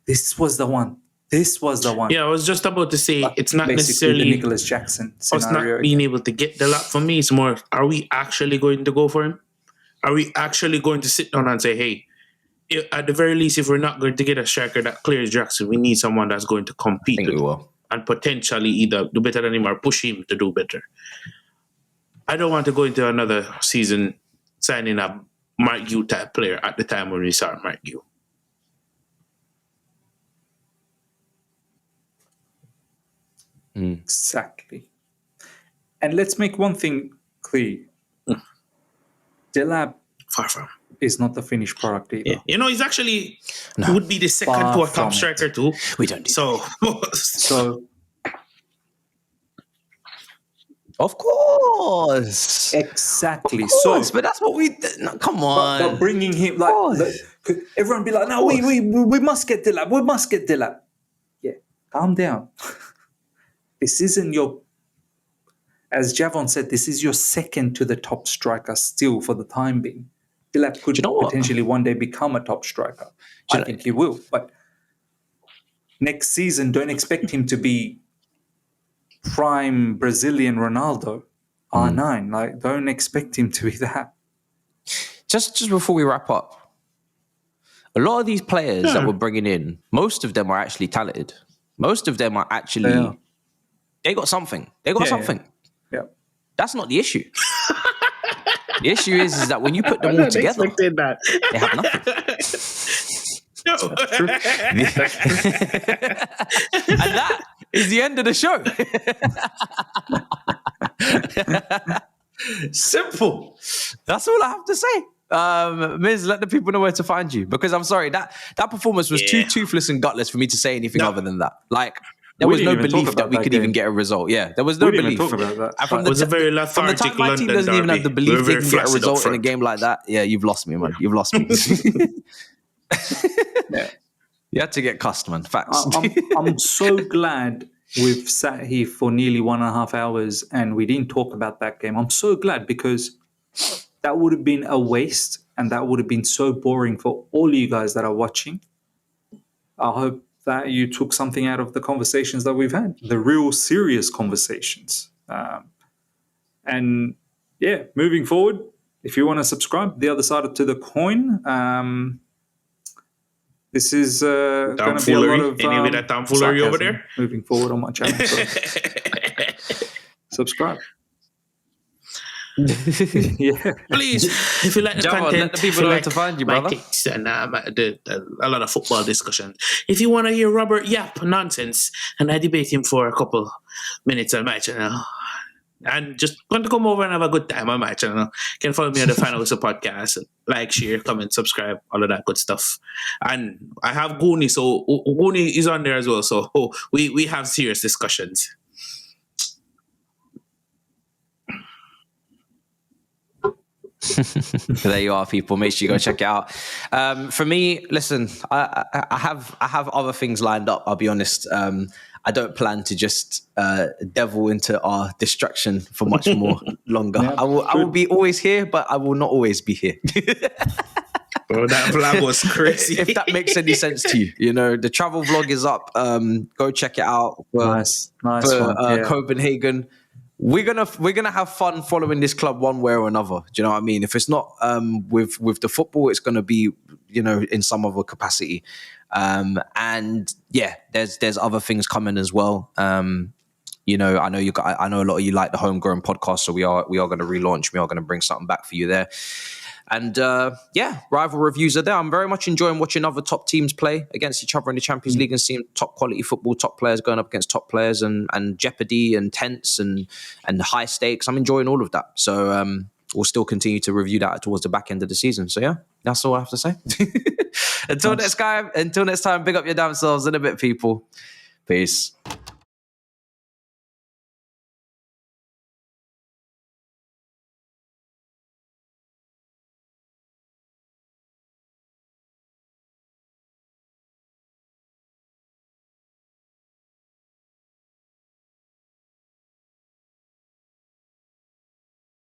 this was the one. Yeah, I was just about to say, But it's not basically necessarily the Nicholas Jackson us scenario. not being able to get the lap. For me, it's more, are we actually going to go for him? Are we actually going to sit down and say, hey, at the very least, if we're not going to get a striker that clears Jackson, we need someone that's going to compete with him and potentially either do better than him or push him to do better. I don't want to go into another season signing a Mark Gue type player at the time when we start Mark Gue. Exactly. And let's make one thing clear. Delap Far from. is not the finished product either. Yeah. He's actually would be the second Far to a from top striker too. We don't do So of course. exactly. Of course, but that's what we come on. But bringing him like everyone be like, no, we must get Delap. We must get Delap. Yeah, calm down. This isn't your, as Javon said, this is your second to the top striker still for the time being. Delap could potentially one day become a top striker. I think he will. But next season, don't expect him to be prime Brazilian Ronaldo, R9. Like, don't expect him to be that. Just before we wrap up, a lot of these players that we're bringing in, most of them are actually talented. Most of them are actually... They got something. They got something. Yeah. That's not the issue. The issue is that when you put them all together, they have nothing. That's true. And that is the end of the show. Simple. That's all I have to say. Miz, let the people know where to find you, because I'm sorry, that performance was too toothless and gutless for me to say anything other than that. Like, there was no belief that we could even get a result. Yeah, there was no belief. Talk about that. It was a very lethargic from the time my team London doesn't even have the derby. belief they can get a result in a game like that. Yeah, you've lost me, man. You've lost me. You had to get cussed, man. Facts. I'm so glad we've sat here for nearly 1.5 hours and we didn't talk about that game. I'm so glad, because that would have been a waste and that would have been so boring for all you guys that are watching. I hope that you took something out of the conversations that we've had, the real serious conversations. And yeah, moving forward, if you want to subscribe, the other side to the coin, this is going to be a lot of any bit of tomfoolery over there moving forward on my channel. So subscribe. Yeah, please, if you like the Javon, content, let the people know where to find you, brother. Takes and a lot of football discussions. If you want to hear Robert yap nonsense and I debate him for a couple minutes on my channel, and just want to come over and have a good time on my channel, you can follow me on the Final Whistle podcast. Like, share, comment, subscribe, all of that good stuff. And I have Goonie, so Goonie is on there as well. So we have serious discussions. There you are, people. Make sure you go check it out. For me, listen, I have other things lined up. I'll be honest. I don't plan to just devil into our distraction for much more longer. Yeah, I will be always here, but I will not always be here. Bro, that vlog was crazy. If that makes any sense to you, the travel vlog is up. Go check it out. nice for one. Copenhagen. We're gonna have fun following this club one way or another. Do you know what I mean? If it's not with the football, it's gonna be in some other capacity. And yeah, there's other things coming as well. You know, I know a lot of you like the homegrown podcast, so we are going to relaunch. We are going to bring something back for you there. And yeah, rival reviews are there. I'm very much enjoying watching other top teams play against each other in the Champions League and seeing top quality football, top players going up against top players, and jeopardy and tense and high stakes. I'm enjoying all of that. So we'll still continue to review that towards the back end of the season. So yeah, that's all I have to say. Until next time, big up your damn selves in a bit, people. Peace.